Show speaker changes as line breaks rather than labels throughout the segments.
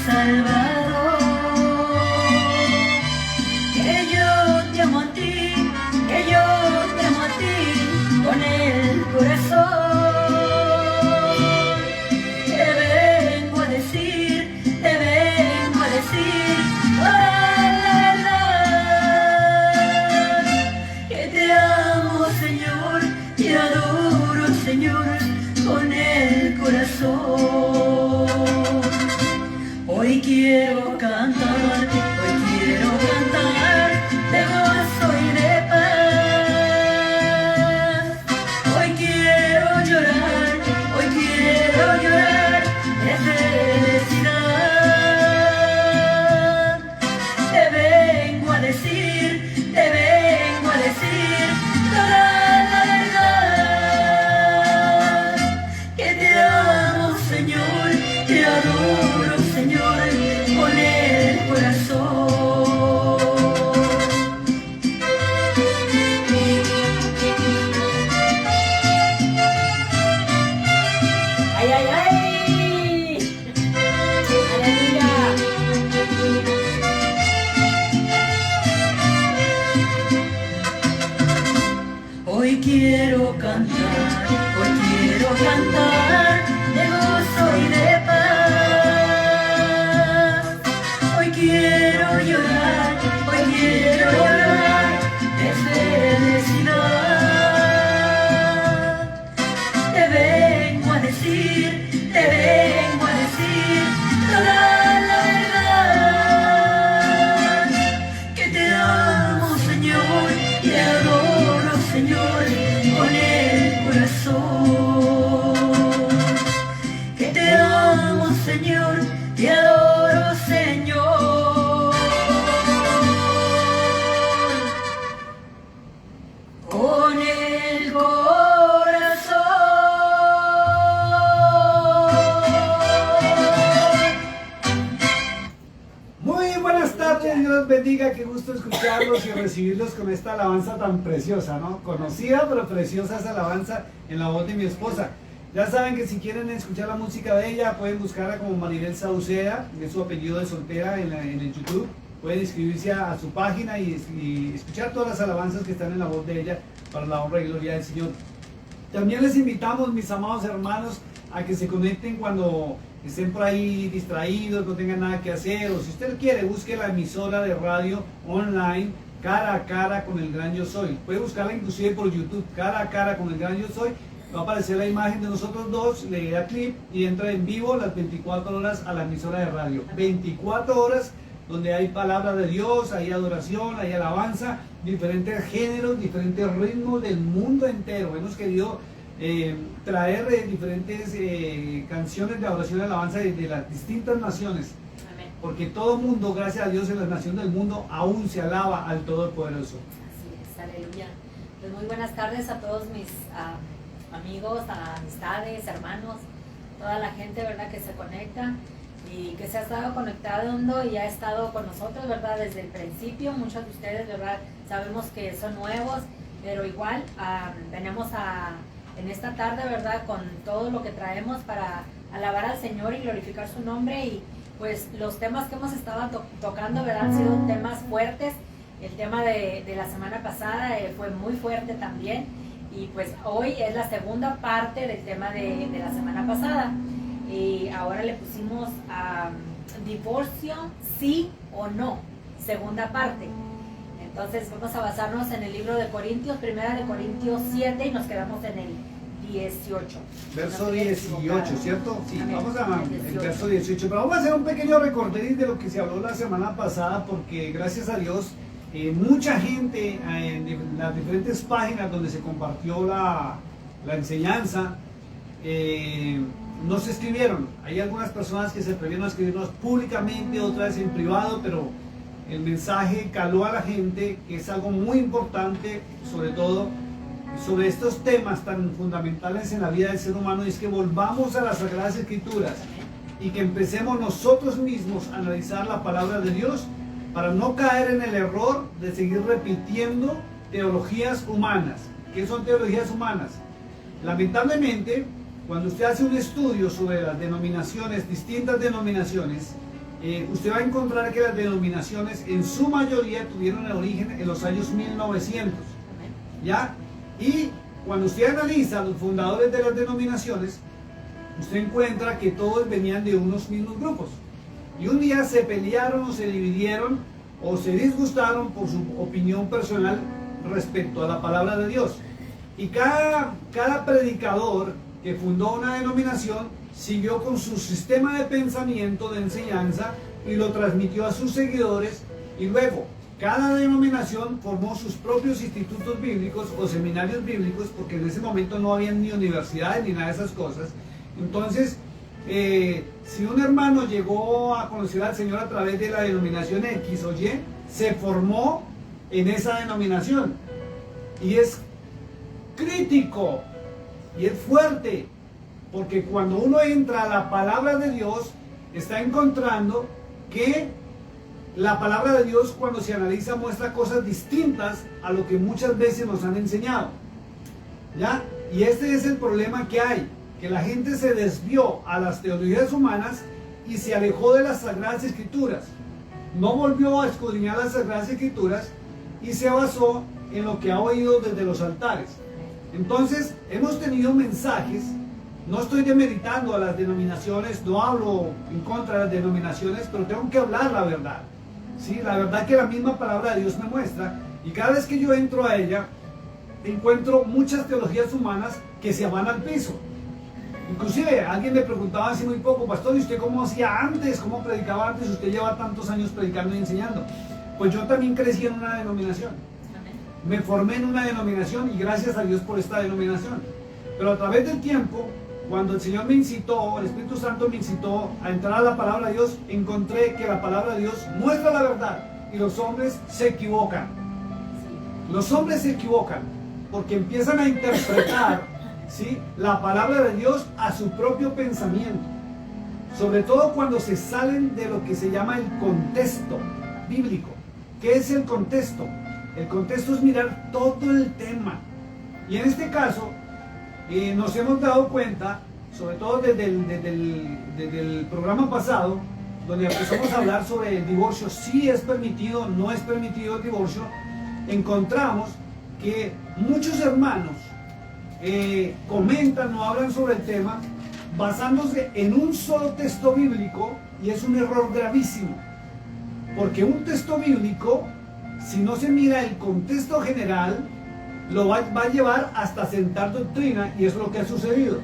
Salvador, que yo te amo a ti, que yo te amo a ti con el corazón. Te vengo a decir toda la verdad, que te amo, Señor, te adoro, Señor, con el corazón. Hoy quiero cantar de gozo y de paz. Hoy quiero llorar de felicidad. Te vengo a decir toda la verdad, que te amo, Señor, te adoro, Señor, con el corazón. ¡Ay, ay, ay! ¡Aleluya! Hoy quiero cantar de gozo y de paz. Hoy quiero llorar de felicidad. Te vengo a decir toda la verdad, que te amo, Señor, te adoro, Señor, con el corazón. Que te amo, Señor, te adoro, Señor, con el corazón.
Muy buenas tardes, Dios bendiga, qué gusto escucharlos y recibirlos con esta alabanza tan preciosa, ¿no? Conocida pero preciosa esa alabanza en la voz de mi esposa. Ya saben que si quieren escuchar la música de ella, pueden buscarla como Maribel Sauceda, que es su apellido de soltera en el YouTube. Pueden inscribirse a su página y escuchar todas las alabanzas que están en la voz de ella para la honra y gloria del Señor. También les invitamos, mis amados hermanos, a que se conecten cuando estén por ahí distraídos, no tengan nada que hacer, o si usted quiere, busque la emisora de radio online Cara a Cara con el Gran Yo Soy. Puede buscarla inclusive por YouTube, Cara a Cara con el Gran Yo Soy. Va a aparecer la imagen de nosotros dos, le da clip y entra en vivo las 24 horas a la emisora de radio. 24 horas donde hay palabra de Dios, hay adoración, hay alabanza, diferentes géneros, diferentes ritmos del mundo entero. Hemos querido traer diferentes canciones de adoración y alabanza de las distintas naciones.
Amén.
Porque todo el mundo, gracias a Dios, en las naciones del mundo aún se alaba al Todopoderoso.
Así es, aleluya. Pues muy buenas tardes a todos mis amigos, amistades, hermanos, toda la gente, ¿verdad?, que se conecta y que se ha estado conectando y ha estado con nosotros, ¿verdad?, desde el principio. Muchos de ustedes, ¿verdad?, sabemos que son nuevos, pero igual venimos en esta tarde, ¿verdad?, con todo lo que traemos para alabar al Señor y glorificar su nombre. Y pues los temas que hemos estado tocando, ¿verdad?, han sido temas fuertes. El tema de la semana pasada fue muy fuerte también. Y pues hoy es la segunda parte del tema de la semana pasada. Y ahora le pusimos divorcio, sí o no, segunda parte. Entonces vamos a basarnos en el libro de Corintios, primera de Corintios 7, y nos quedamos en el 18.
Verso 18, ¿cierto? Sí,
Amén.
vamos a el
18.
verso 18. Pero vamos a hacer un pequeño recorderis de lo que se habló la semana pasada, porque gracias a Dios, mucha gente en las diferentes páginas donde se compartió la enseñanza, nos escribieron. Hay algunas personas que se atrevieron a escribirnos públicamente, otras en privado, pero el mensaje caló a la gente, que es algo muy importante, sobre todo sobre estos temas tan fundamentales en la vida del ser humano, y es que volvamos a las Sagradas Escrituras y que empecemos nosotros mismos a analizar la palabra de Dios para no caer en el error de seguir repitiendo teologías humanas. ¿Qué son teologías humanas? Lamentablemente, cuando usted hace un estudio sobre las denominaciones, distintas denominaciones, usted va a encontrar que las denominaciones en su mayoría tuvieron el origen en los años 1900, ¿ya? Y cuando usted analiza los fundadores de las denominaciones, usted encuentra que todos venían de unos mismos grupos. Y un día se pelearon o se dividieron o se disgustaron por su opinión personal respecto a la palabra de Dios. Y cada predicador que fundó una denominación siguió con su sistema de pensamiento, de enseñanza, y lo transmitió a sus seguidores, y luego cada denominación formó sus propios institutos bíblicos o seminarios bíblicos, porque en ese momento no había ni universidades ni nada de esas cosas. Entonces, si un hermano llegó a conocer al Señor a través de la denominación X o Y, se formó en esa denominación. Y es crítico, y es fuerte, porque cuando uno entra a la palabra de Dios, está encontrando que la palabra de Dios, cuando se analiza, muestra cosas distintas a lo que muchas veces nos han enseñado, ¿ya? Y este es el problema que hay, que la gente se desvió a las teologías humanas y se alejó de las Sagradas Escrituras. No volvió a escudriñar las Sagradas Escrituras y se basó en lo que ha oído desde los altares. Entonces, hemos tenido mensajes. No estoy demeritando a las denominaciones, no hablo en contra de las denominaciones, pero tengo que hablar la verdad. ¿Sí? La verdad que la misma palabra de Dios me muestra, y cada vez que yo entro a ella, encuentro muchas teologías humanas que se van al piso. Inclusive, alguien me preguntaba hace muy poco: pastor, ¿y usted cómo hacía antes? ¿Cómo predicaba antes? Usted lleva tantos años predicando y enseñando. Pues yo también crecí en una denominación. Me formé en una denominación y gracias a Dios por esta denominación. Pero a través del tiempo, cuando el Señor me incitó, el Espíritu Santo me incitó a entrar a la palabra de Dios, encontré que la palabra de Dios muestra la verdad y los hombres se equivocan. Los hombres se equivocan porque empiezan a interpretar, ¿sí?, la palabra de Dios a su propio pensamiento. Sobre todo cuando se salen de lo que se llama el contexto bíblico. ¿Qué es el contexto? El contexto es mirar todo el tema. Y en este caso, nos hemos dado cuenta, sobre todo desde el programa pasado, donde empezamos a hablar sobre el divorcio, si es permitido, no es permitido el divorcio, encontramos que muchos hermanos comentan o hablan sobre el tema basándose en un solo texto bíblico, y es un error gravísimo, porque un texto bíblico, si no se mira el contexto general, lo va a llevar hasta sentar doctrina, y eso es lo que ha sucedido,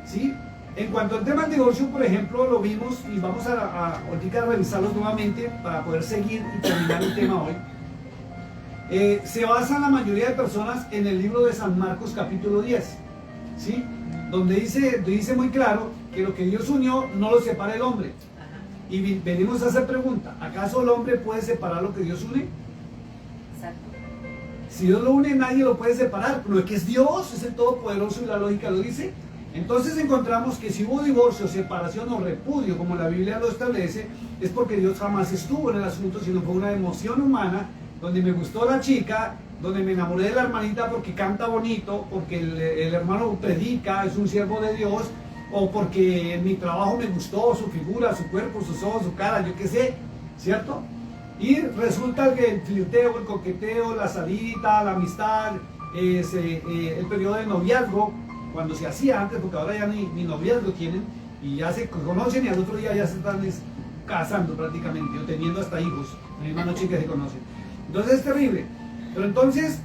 ¿sí? En cuanto al tema del divorcio, por ejemplo, lo vimos, y vamos ahorita a revisarlo nuevamente para poder seguir y terminar el tema hoy. Se basa la mayoría de personas en el libro de San Marcos capítulo 10, ¿sí?, donde dice muy claro que lo que Dios unió no lo separa el hombre. Y venimos a hacer pregunta: ¿acaso el hombre puede separar lo que Dios une?
Exacto.
Si Dios lo une, nadie lo puede separar. Lo que es Dios, es el Todopoderoso, y la lógica lo dice. Entonces encontramos que si hubo divorcio, separación o repudio, como la Biblia lo establece, es porque Dios jamás estuvo en el asunto, sino fue una emoción humana, donde me gustó la chica, donde me enamoré de la hermanita porque canta bonito, porque el hermano predica, es un siervo de Dios, o porque en mi trabajo me gustó su figura, su cuerpo, sus ojos, su cara, yo qué sé, ¿cierto? Y resulta que el flirteo, el coqueteo, la salida, la amistad, el periodo de noviazgo, cuando se hacía antes, porque ahora ya ni noviazgo tienen, y ya se conocen y al otro día ya se están casando prácticamente, o teniendo hasta hijos, la misma noche que se conocen. Entonces es terrible. Pero entonces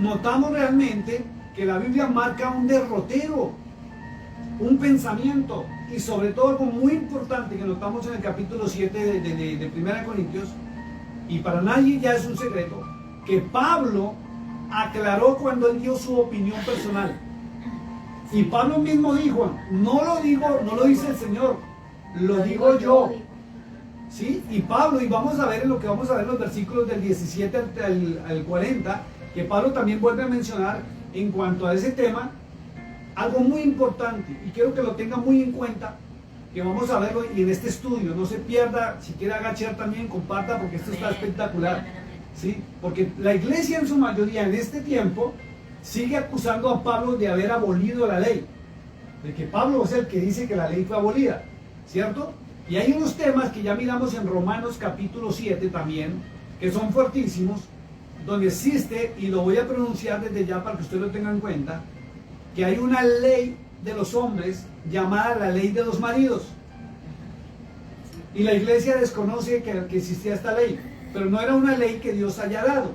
notamos realmente que la Biblia marca un derrotero, un pensamiento, y sobre todo algo muy importante que notamos en el capítulo 7 de 1 Corintios, y para nadie ya es un secreto, que Pablo aclaró cuando él dio su opinión personal. Y Pablo mismo dijo: no lo dice el Señor, lo digo yo. ¿Sí? Y Pablo, y vamos a ver en lo que vamos a ver los versículos del 17 al 40, que Pablo también vuelve a mencionar en cuanto a ese tema algo muy importante, y quiero que lo tenga muy en cuenta, que vamos a verlo y en este estudio, no se pierda, si quiere agachar también, comparta, porque esto está espectacular, ¿sí? Porque la iglesia en su mayoría en este tiempo sigue acusando a Pablo de haber abolido la ley, de que Pablo es el que dice que la ley fue abolida, ¿cierto? Y hay unos temas que ya miramos en Romanos capítulo 7 también, que son fuertísimos, donde existe, y lo voy a pronunciar desde ya para que usted lo tenga en cuenta, que hay una ley de los hombres llamada la ley de los maridos. Y la iglesia desconoce que existía esta ley, pero no era una ley que Dios haya dado.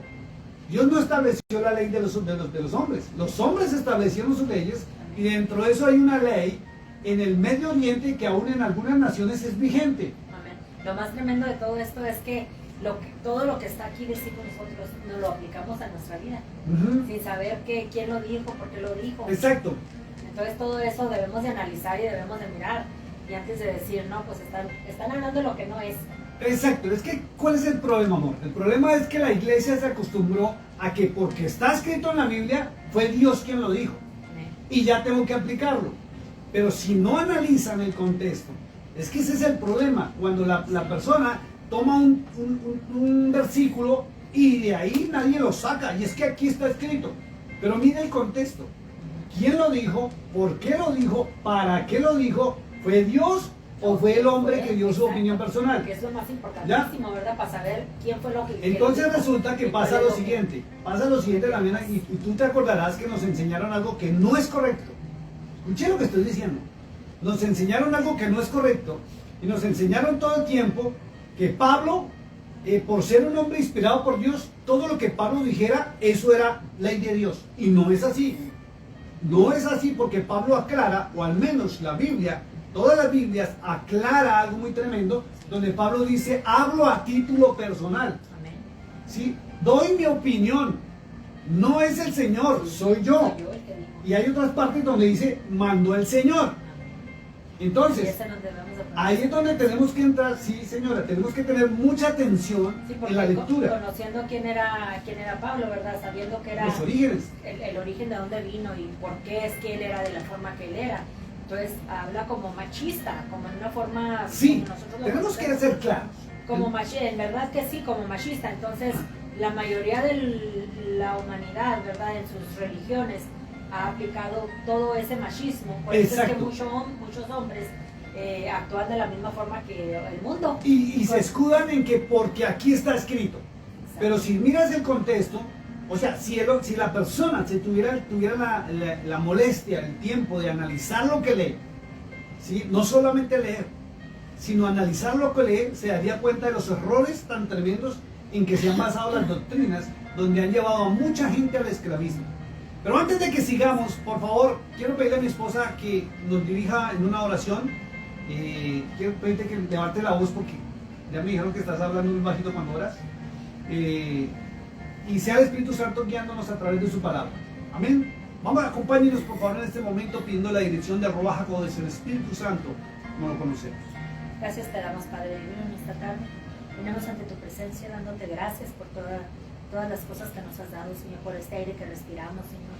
Dios no estableció la ley de los hombres. Los hombres establecieron sus leyes, y dentro de eso hay una ley en el Medio Oriente que aún en algunas naciones es vigente.
Amén. Lo más tremendo de todo esto es que todo lo que está aquí decimos nosotros nos lo aplicamos a nuestra vida, sin saber quién lo dijo, por qué lo dijo.
Exacto.
Entonces todo eso debemos de analizar y debemos de mirar, y antes de decir, no, pues están hablando de lo que no es.
Exacto, es que ¿cuál es el problema, amor? El problema es que la iglesia se acostumbró a que porque está escrito en la Biblia, fue Dios quien lo dijo.
Amén.
Y ya tengo que aplicarlo. Pero si no analizan el contexto, es que ese es el problema. Cuando la persona toma un versículo y de ahí nadie lo saca, y es que aquí está escrito. Pero mira el contexto. ¿Quién lo dijo? ¿Por qué lo dijo? ¿Para qué lo dijo? ¿Fue Dios o fue el hombre que dio su opinión personal?
Que es lo más importantísimo, ¿verdad? Para saber quién fue lo que...
Entonces resulta que pasa lo siguiente también, y tú te acordarás que nos enseñaron algo que no es correcto. Escuché lo que estoy diciendo. Nos enseñaron algo que no es correcto, y nos enseñaron todo el tiempo que Pablo, por ser un hombre inspirado por Dios, todo lo que Pablo dijera, eso era ley de Dios. Y no es así. No es así, porque Pablo aclara, o al menos la Biblia, todas las Biblias aclara algo muy tremendo, donde Pablo dice, hablo a título personal.
Amén.
¿Sí? Doy mi opinión. No es el Señor, soy yo.
Soy yo el que dijo.
Y hay otras partes donde dice, mandó el Señor. Entonces,
Y ese nos debemos de poner.
ahí es donde tenemos que entrar, sí señora, tenemos que tener mucha atención
Sí, porque
en la lectura.
conociendo quién era Pablo, ¿verdad? Sabiendo que era
Los orígenes.
el origen de dónde vino y por qué es que él era de la forma que él era. Entonces habla como machista, como en una forma...
Sí,
como nosotros lo
tenemos que
conocemos.
ser claros.
Como machista, en verdad que sí, como machista. Entonces, la mayoría de la humanidad, ¿verdad? En sus religiones ha aplicado todo ese machismo. Por eso es que
Exacto.
muchos hombres actúan de la misma forma que el mundo.
Y se escudan en que porque aquí está escrito.
Exacto.
Pero si miras el contexto, o sea, si la persona tuviera la molestia, el tiempo de analizar lo que lee, ¿sí? No solamente leer, sino analizar lo que lee, se daría cuenta de los errores tan tremendos en que se han basado las doctrinas, donde han llevado a mucha gente al esclavismo. Pero antes de que sigamos, por favor, quiero pedirle a mi esposa que nos dirija en una oración. Quiero pedirte que levante la voz porque ya me dijeron que estás hablando muy bajito cuando oras. Y sea el Espíritu Santo guiándonos a través de su palabra. Amén. Vamos, acompáñenos por favor en este momento pidiendo la dirección de Arroba Jacob, el Espíritu Santo, como lo conocemos.
Gracias te damos, Padre Divino, en esta tarde. Venimos ante tu presencia dándote gracias por todas las cosas que nos has dado, Señor, por este aire que respiramos, Señor,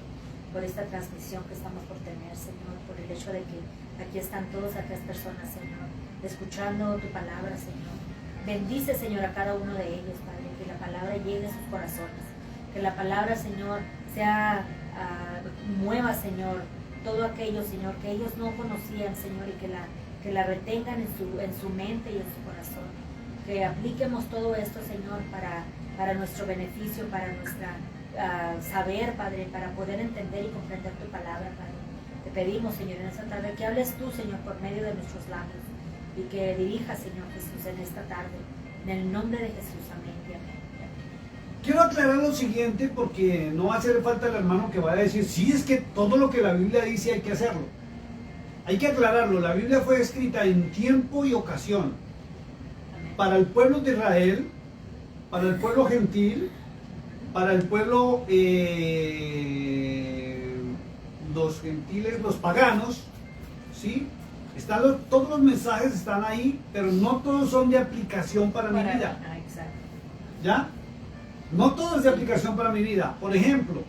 por esta transmisión que estamos por tener, Señor, por el hecho de que aquí están todas aquellas personas, Señor, escuchando tu palabra, Señor. Bendice, Señor, a cada uno de ellos, Padre, que la palabra llegue a sus corazones, que la palabra, Señor, mueva, Señor, todo aquello, Señor, que ellos no conocían, Señor, y que la retengan en su mente y en su corazón. Que apliquemos todo esto, Señor, para nuestro beneficio, para nuestra saber, Padre, para poder entender y comprender tu palabra, Padre. Te pedimos, Señor, en esta tarde que hables tú, Señor, por medio de nuestros labios y que dirijas, Señor Jesús, en esta tarde. En el nombre de Jesús, amén y amén.
Quiero aclarar lo siguiente porque no va a hacer falta el hermano que vaya a decir, sí, es que todo lo que la Biblia dice hay que hacerlo. Hay que aclararlo, la Biblia fue escrita en tiempo y ocasión.
Amén.
Para el pueblo de Israel, para el pueblo gentil, para el pueblo, los gentiles, los paganos, ¿sí? Todos los mensajes están ahí, pero no todos son de aplicación para mi vida.
Exacto.
¿Ya? No todo es de aplicación para mi vida. Por ejemplo,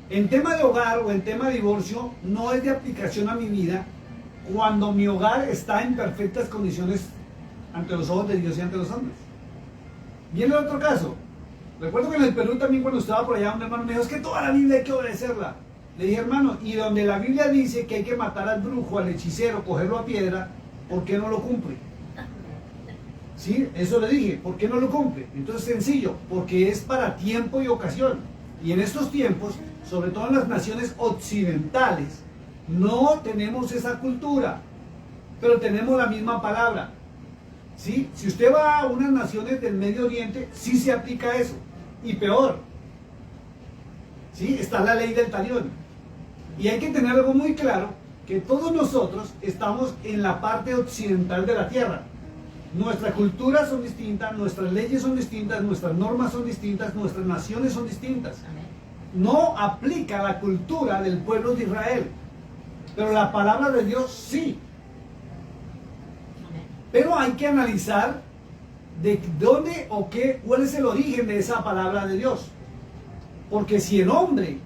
en tema de hogar o en tema de divorcio, no es de aplicación a mi vida cuando mi hogar está en perfectas condiciones ante los ojos de Dios y ante los hombres. Viene el otro caso. Recuerdo que en el Perú también, cuando estaba por allá, un hermano me dijo, es que toda la Biblia hay que obedecerla. Le dije, hermano, y donde la Biblia dice que hay que matar al brujo, al hechicero, cogerlo a piedra, ¿por qué no lo cumple? ¿Sí? Eso le dije. ¿Por qué no lo cumple? Entonces sencillo, porque es para tiempo y ocasión. Y en estos tiempos, sobre todo en las naciones occidentales, no tenemos esa cultura, pero tenemos la misma palabra. ¿Sí? Si usted va a unas naciones del Medio Oriente, sí se aplica eso. Y peor. ¿Sí? Está la ley del talión. Y hay que tener algo muy claro, que todos nosotros estamos en la parte occidental de la tierra. Nuestras culturas son distintas, nuestras leyes son distintas, nuestras normas son distintas, nuestras naciones son distintas.
Amén.
No aplica la cultura del pueblo de Israel, pero la palabra de Dios sí.
Amén.
Pero hay que analizar de dónde o qué, cuál es el origen de esa palabra de Dios. Porque si el hombre,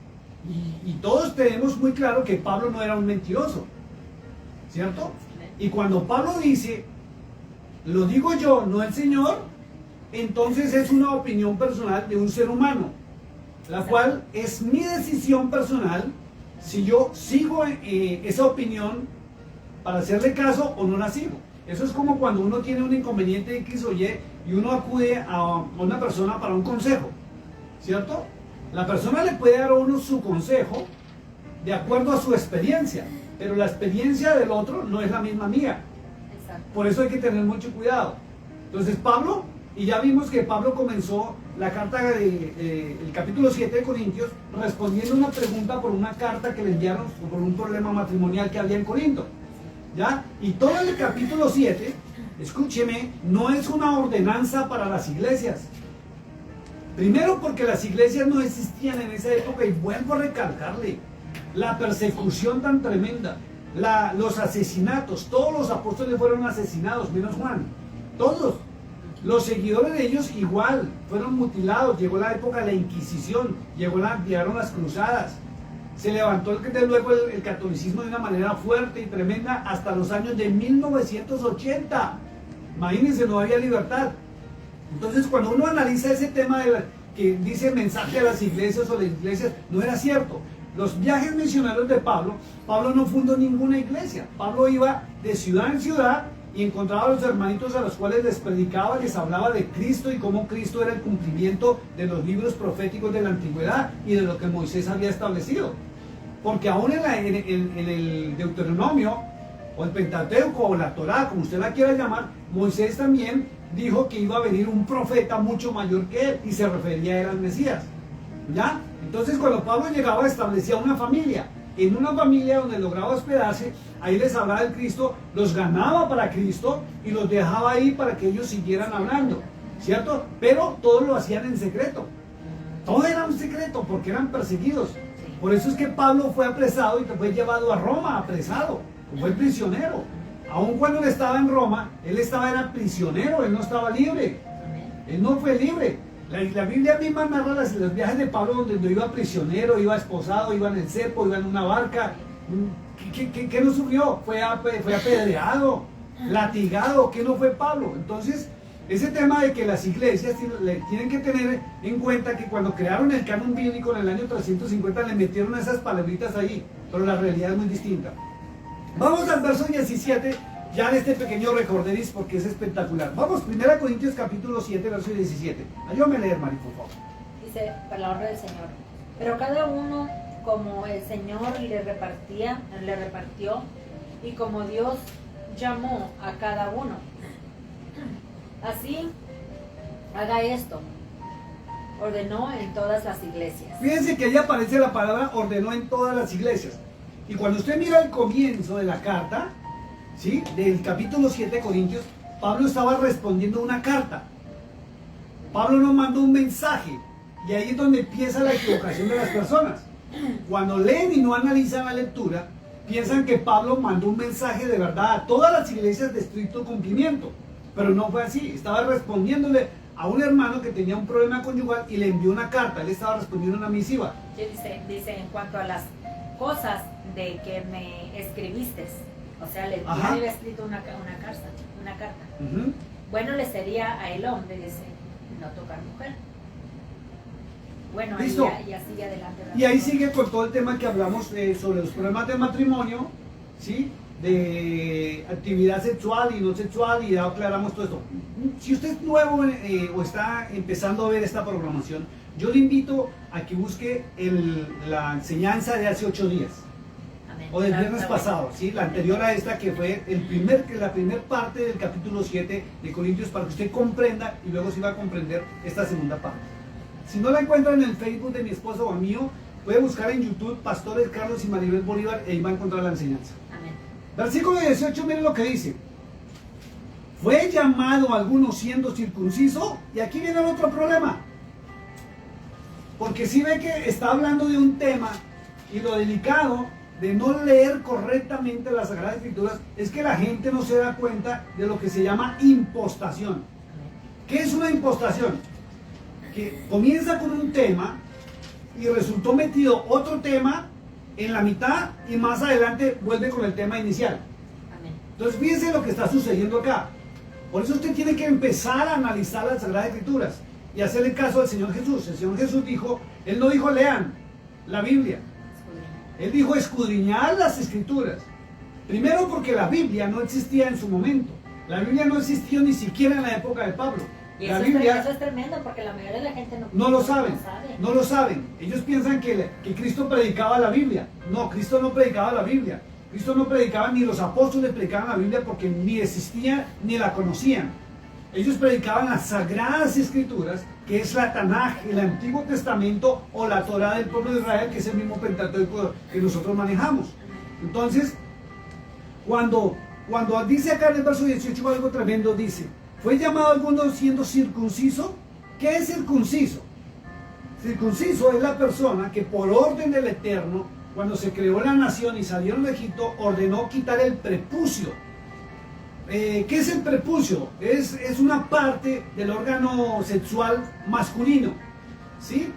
y todos tenemos muy claro que Pablo no era un mentiroso, ¿cierto? Y cuando Pablo dice, lo digo yo, no el Señor, entonces es una opinión personal de un ser humano, la cual es mi decisión personal si yo sigo esa opinión para hacerle caso o no la sigo. Eso es como cuando uno tiene un inconveniente X o Y y uno acude a una persona para un consejo, ¿cierto? La persona le puede dar a uno su consejo de acuerdo a su experiencia, pero la experiencia del otro no es la misma mía.
Exacto.
Por eso hay que tener mucho cuidado. Entonces Pablo, y ya vimos que Pablo comenzó la carta el capítulo 7 de Corintios respondiendo una pregunta por una carta que le enviaron por un problema matrimonial que había en Corinto. ¿Ya? Y todo el capítulo 7, escúcheme, no es una ordenanza para las iglesias. Primero porque las iglesias no existían en esa época, y vuelvo a recalcarle, la persecución tan tremenda, los asesinatos, todos los apóstoles fueron asesinados, menos Juan, todos. Los seguidores de ellos igual, fueron mutilados, llegó la época de la Inquisición, llegaron las cruzadas, se levantó desde luego el catolicismo de una manera fuerte y tremenda hasta los años de 1980. Imagínense, no había libertad. Entonces cuando uno analiza ese tema que dice mensaje a las iglesias o las iglesias, no era cierto. Los viajes misioneros de Pablo no fundó ninguna iglesia. Pablo iba de ciudad en ciudad y encontraba a los hermanitos a los cuales les predicaba, les hablaba de Cristo y cómo Cristo era el cumplimiento de los libros proféticos de la antigüedad y de lo que Moisés había establecido. Porque aún en el Deuteronomio, o el Pentateuco, o la Torá, como usted la quiera llamar, Moisés también dijo que iba a venir un profeta mucho mayor que él, y se refería a él al Mesías. ¿Ya? Entonces cuando Pablo llegaba establecía una familia. En una familia donde lograba hospedarse, ahí les hablaba del Cristo, los ganaba para Cristo y los dejaba ahí para que ellos siguieran hablando, ¿cierto? Pero todos lo hacían en secreto. Todo era un secreto porque eran perseguidos. Por eso es que Pablo fue apresado y fue llevado a Roma apresado, fue prisionero. Aun cuando él estaba en Roma, era prisionero, él no estaba libre. Él no fue libre. La Biblia misma narra los viajes de Pablo donde iba prisionero, iba esposado, iba en el cepo, iba en una barca. ¿Qué no sufrió? Fue apedreado, latigado. ¿Qué no fue Pablo? Entonces, ese tema de que las iglesias tienen que tener en cuenta que cuando crearon el canon bíblico en el año 350 le metieron esas palabritas ahí, pero la realidad es muy distinta. Vamos al verso 17. Ya en este pequeño recorderis porque es espectacular. Vamos, 1 Corintios capítulo 7, verso 17. Ayúdame a leer, Mari, por favor.
Dice, palabra del Señor. Pero cada uno como el Señor le repartió, y como Dios llamó a cada uno. Así, haga esto. Ordenó en todas las iglesias.
Fíjense que ahí aparece la palabra ordenó en todas las iglesias. Y cuando usted mira el comienzo de la carta, ¿sí?, del capítulo 7 de Corintios, Pablo estaba respondiendo una carta. Pablo nos mandó un mensaje. Y ahí es donde empieza la equivocación de las personas. Cuando leen y no analizan la lectura, piensan que Pablo mandó un mensaje de verdad a todas las iglesias de estricto cumplimiento. Pero no fue así. Estaba respondiéndole a un hermano que tenía un problema conyugal y le envió una carta. Él estaba respondiendo una misiva.
Dice en cuanto a las cosas de que me escribiste, o sea, le había escrito una carta. Bueno, le sería a el hombre, dice, no tocar mujer. Bueno, ahí ya sigue adelante.
Y ahí sigue con todo el tema que hablamos sobre los problemas de matrimonio, ¿sí? de actividad sexual y no sexual, y ya aclaramos todo esto. Si usted es nuevo o está empezando a ver esta programación, yo le invito a que busque la enseñanza de hace 8 días.
Amén.
O del
Claro,
viernes
está
pasado, ¿sí? La anterior a esta, que fue la primera parte del capítulo 7 de Corintios, para que usted comprenda y luego sí va a comprender esta segunda parte. Si no la encuentra en el Facebook de mi esposo o mío, puede buscar en YouTube Pastores Carlos y Maribel Bolívar, y ahí va a encontrar la enseñanza.
Amén.
Versículo 18, miren lo que dice. Fue llamado alguno siendo circunciso, y aquí viene el otro problema. Porque si ve que está hablando de un tema, y lo delicado de no leer correctamente las Sagradas Escrituras es que la gente no se da cuenta de lo que se llama impostación. ¿Qué es una impostación? Que comienza con un tema y resultó metido otro tema en la mitad y más adelante vuelve con el tema inicial.
Amén.
Entonces fíjense lo que está sucediendo acá. Por eso usted tiene que empezar a analizar las Sagradas Escrituras y hacerle caso al Señor Jesús. El Señor Jesús dijo, Él no dijo lean la Biblia. Él dijo escudriñar las Escrituras. Primero porque la Biblia no existía en su momento. La Biblia no existió ni siquiera en la época de Pablo.
Y
La
eso,
Biblia,
eso es tremendo porque la mayoría de la gente
no lo saben, no lo saben. Ellos piensan que Cristo predicaba la Biblia. No, Cristo no predicaba la Biblia. Cristo no predicaba, ni los apóstoles predicaban la Biblia porque ni existía ni la conocían. Ellos predicaban las Sagradas Escrituras, que es la Tanaj, el Antiguo Testamento, o la Torá del pueblo de Israel, que es el mismo Pentateuco que nosotros manejamos. Entonces, cuando dice acá en el verso 18 algo tremendo, dice, ¿fue llamado alguno siendo circunciso? ¿Qué es circunciso? Circunciso es la persona que por orden del Eterno, cuando se creó la nación y salieron de Egipto, ordenó quitar el prepucio. ¿Qué es el prepucio? Es una parte del órgano sexual masculino, ¿sí?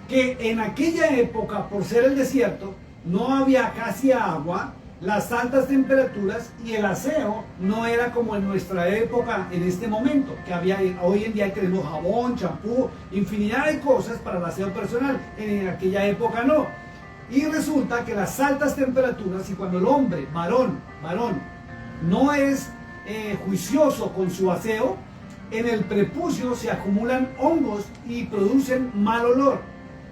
Que en aquella época, por ser el desierto, no había casi agua, las altas temperaturas y el aseo no era como en nuestra época en este momento, que hoy en día tenemos jabón, champú, infinidad de cosas para el aseo personal. En aquella época no. Y resulta que las altas temperaturas, y cuando el hombre, varón, no es juicioso con su aseo, en el prepucio se acumulan hongos y producen mal olor,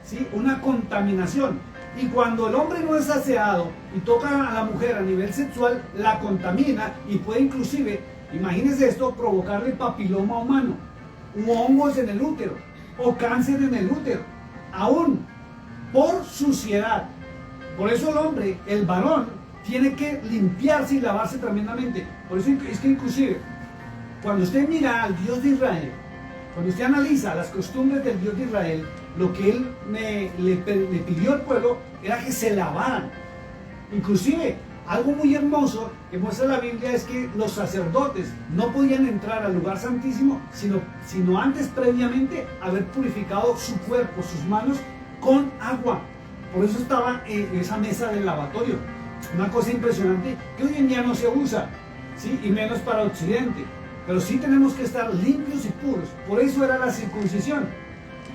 ¿sí? Una contaminación. Y cuando el hombre no es aseado y toca a la mujer a nivel sexual, la contamina y puede inclusive, imagínense esto, provocarle papiloma humano, u hongos en el útero, o cáncer en el útero, aún por suciedad. Por eso el hombre, el varón, tiene que limpiarse y lavarse tremendamente. Por eso es que inclusive, cuando usted mira al Dios de Israel, cuando usted analiza las costumbres del Dios de Israel, lo que Él le pidió al pueblo era que se lavaran. Inclusive, algo muy hermoso que muestra la Biblia es que los sacerdotes no podían entrar al lugar santísimo, sino antes previamente haber purificado su cuerpo, sus manos, con agua. Por eso estaba en esa mesa del lavatorio. Una cosa impresionante que hoy en día no se usa, ¿sí? Y menos para Occidente. Pero sí tenemos que estar limpios y puros. Por eso era la circuncisión.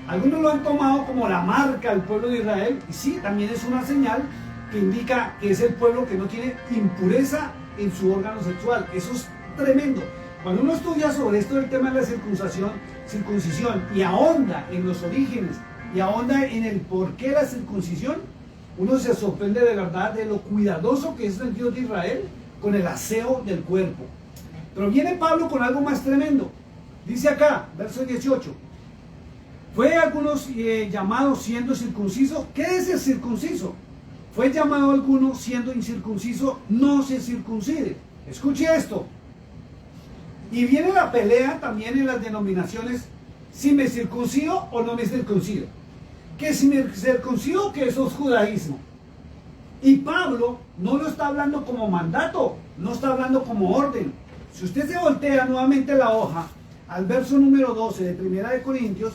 Algunos lo han tomado como la marca del pueblo de Israel, y sí, también es una señal que indica que es el pueblo que no tiene impureza en su órgano sexual. Eso es tremendo. Cuando uno estudia sobre esto del tema de la circuncisión y ahonda en los orígenes y ahonda en el por qué la circuncisión, uno se sorprende de verdad de lo cuidadoso que es el Dios de Israel con el aseo del cuerpo. Pero viene Pablo con algo más tremendo. Dice acá, verso 18, ¿fue algunos llamado siendo circunciso? ¿Qué es el circunciso? ¿Fue llamado alguno siendo incircunciso? No se circuncide. Escuche esto. Y viene la pelea también en las denominaciones, si me circuncido o no me circuncido. Que si me circuncido, que eso es judaísmo. Y Pablo no lo está hablando como mandato, no está hablando como orden. Si usted se voltea nuevamente la hoja al verso número 12 de Primera de Corintios,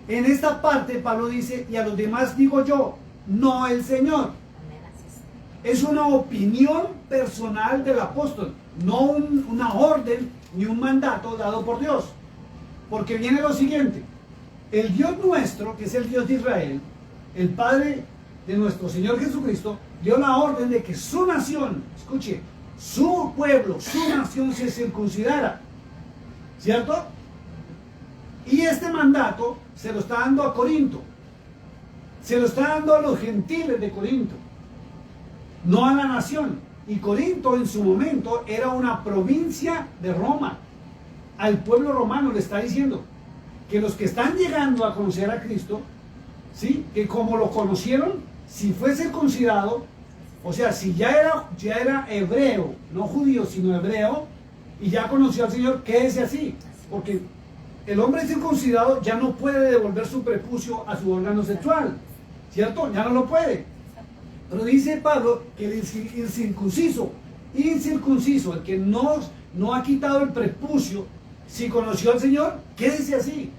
en esta parte Pablo dice, y a los demás digo yo, no el Señor. Es una opinión personal del apóstol, no una orden ni un mandato dado por Dios. Porque viene lo siguiente, el Dios nuestro, que es el Dios de Israel, el Padre de nuestro Señor Jesucristo, dio la orden de que su nación, escuche, su pueblo, su nación se circuncidara. ¿Cierto? Y este mandato se lo está dando a Corinto. Se lo está dando a los gentiles de Corinto, no a la nación. Y Corinto en su momento era una provincia de Roma. Al pueblo romano le está diciendo que los que están llegando a conocer a Cristo, ¿sí?, que como lo conocieron, si fue circuncidado, o sea, si ya era hebreo, no judío, sino hebreo, y ya conoció al Señor, quédese así. Porque el hombre circuncidado ya no puede devolver su prepucio a su órgano sexual, ¿cierto? Ya no lo puede. Pero dice Pablo que el incircunciso, el que no ha quitado el prepucio, si conoció al Señor, quédese así.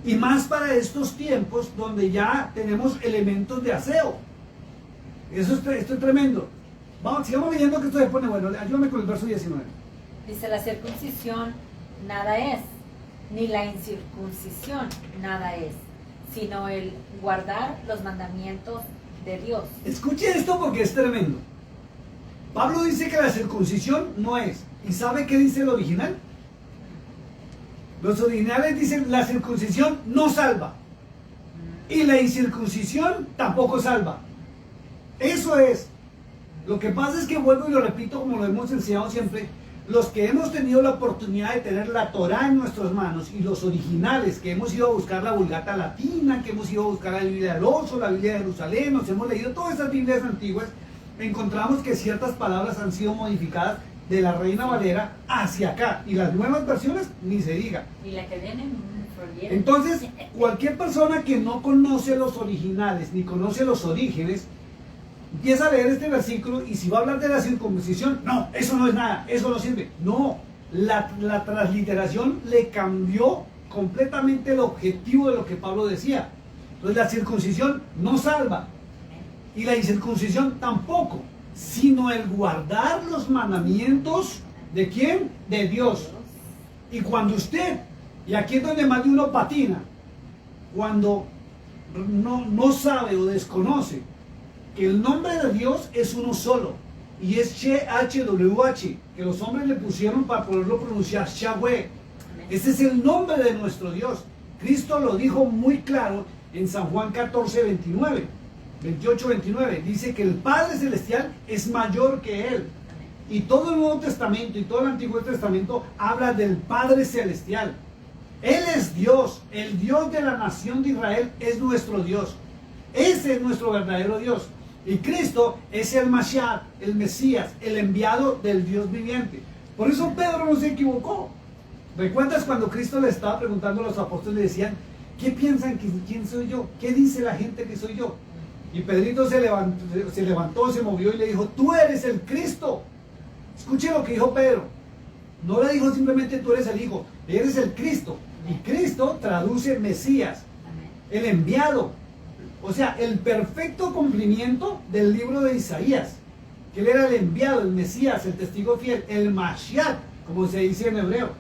Y más para estos tiempos donde ya tenemos elementos de aseo. Esto es tremendo. Vamos, sigamos leyendo que esto se pone bueno. Ayúdame con el verso 19.
Dice, la circuncisión nada es, ni la incircuncisión nada es, sino el guardar los mandamientos de Dios.
Escuche esto porque es tremendo. Pablo dice que la circuncisión no es. ¿Y sabe qué dice el original? Los originales dicen la circuncisión no salva. Y la incircuncisión tampoco salva. Eso es. Lo que pasa es que vuelvo y lo repito como lo hemos enseñado siempre. Los que hemos tenido la oportunidad de tener la Torá en nuestras manos y los originales, que hemos ido a buscar la Vulgata Latina, que hemos ido a buscar la Biblia del Oso, la Biblia de Jerusalén, nos hemos leído todas esas Biblias antiguas, encontramos que ciertas palabras han sido modificadas de la Reina Valera hacia acá, y las nuevas versiones ni se diga.
Y la que viene,
Entonces, cualquier persona que no conoce los originales ni conoce los orígenes, empieza a leer este versículo y si va a hablar de la circuncisión, no, eso no es nada, eso no sirve. No, la transliteración le cambió completamente el objetivo de lo que Pablo decía. Entonces la circuncisión no salva y la incircuncisión tampoco, sino el guardar los mandamientos ¿de quién? De Dios. Y cuando usted, y aquí es donde más de uno patina, cuando no sabe o desconoce que el nombre de Dios es uno solo y es YHWH, que los hombres le pusieron para poderlo pronunciar Yahweh. Ese es el nombre de nuestro Dios. Cristo lo dijo muy claro en San Juan 14, 28, 29. Dice que el Padre Celestial es mayor que Él. Y todo el Nuevo Testamento y todo el Antiguo Testamento habla del Padre Celestial. Él es Dios, el Dios de la nación de Israel es nuestro Dios. Ese es nuestro verdadero Dios. Y Cristo es el Mashiach, el Mesías, el enviado del Dios viviente. Por eso Pedro no se equivocó. ¿Recuerdas cuando Cristo le estaba preguntando a los apóstoles? Le decían, ¿qué piensan que quién soy yo? ¿Qué dice la gente que soy yo? Y Pedrito se levantó, se movió y le dijo, tú eres el Cristo. Escuche lo que dijo Pedro. No le dijo simplemente tú eres el Hijo, eres el Cristo. Y Cristo traduce Mesías, el enviado. O sea, el perfecto cumplimiento del libro de Isaías. Que él era el enviado, el Mesías, el testigo fiel, el Mashiach, como se dice en hebreo.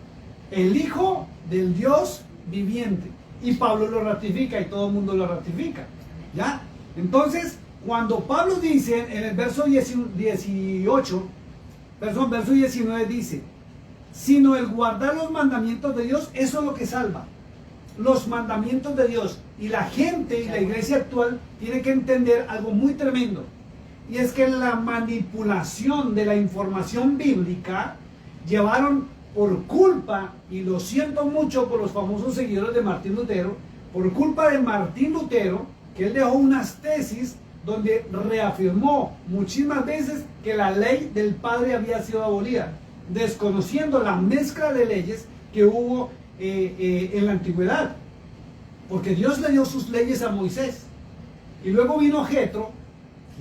El Hijo del Dios viviente. Y Pablo lo ratifica y todo el mundo lo ratifica. ¿Ya? Entonces, cuando Pablo dice en el verso 19 dice, sino el guardar los mandamientos de Dios, eso es lo que salva. Los mandamientos de Dios. Y la gente y la iglesia actual tiene que entender algo muy tremendo. Y es que la manipulación de la información bíblica llevaron por culpa, y lo siento mucho por los famosos seguidores de Martín Lutero, por culpa de Martín Lutero, que él dejó unas tesis donde reafirmó muchísimas veces que la ley del Padre había sido abolida, desconociendo la mezcla de leyes que hubo en la antigüedad, porque Dios le dio sus leyes a Moisés, y luego vino Jetro,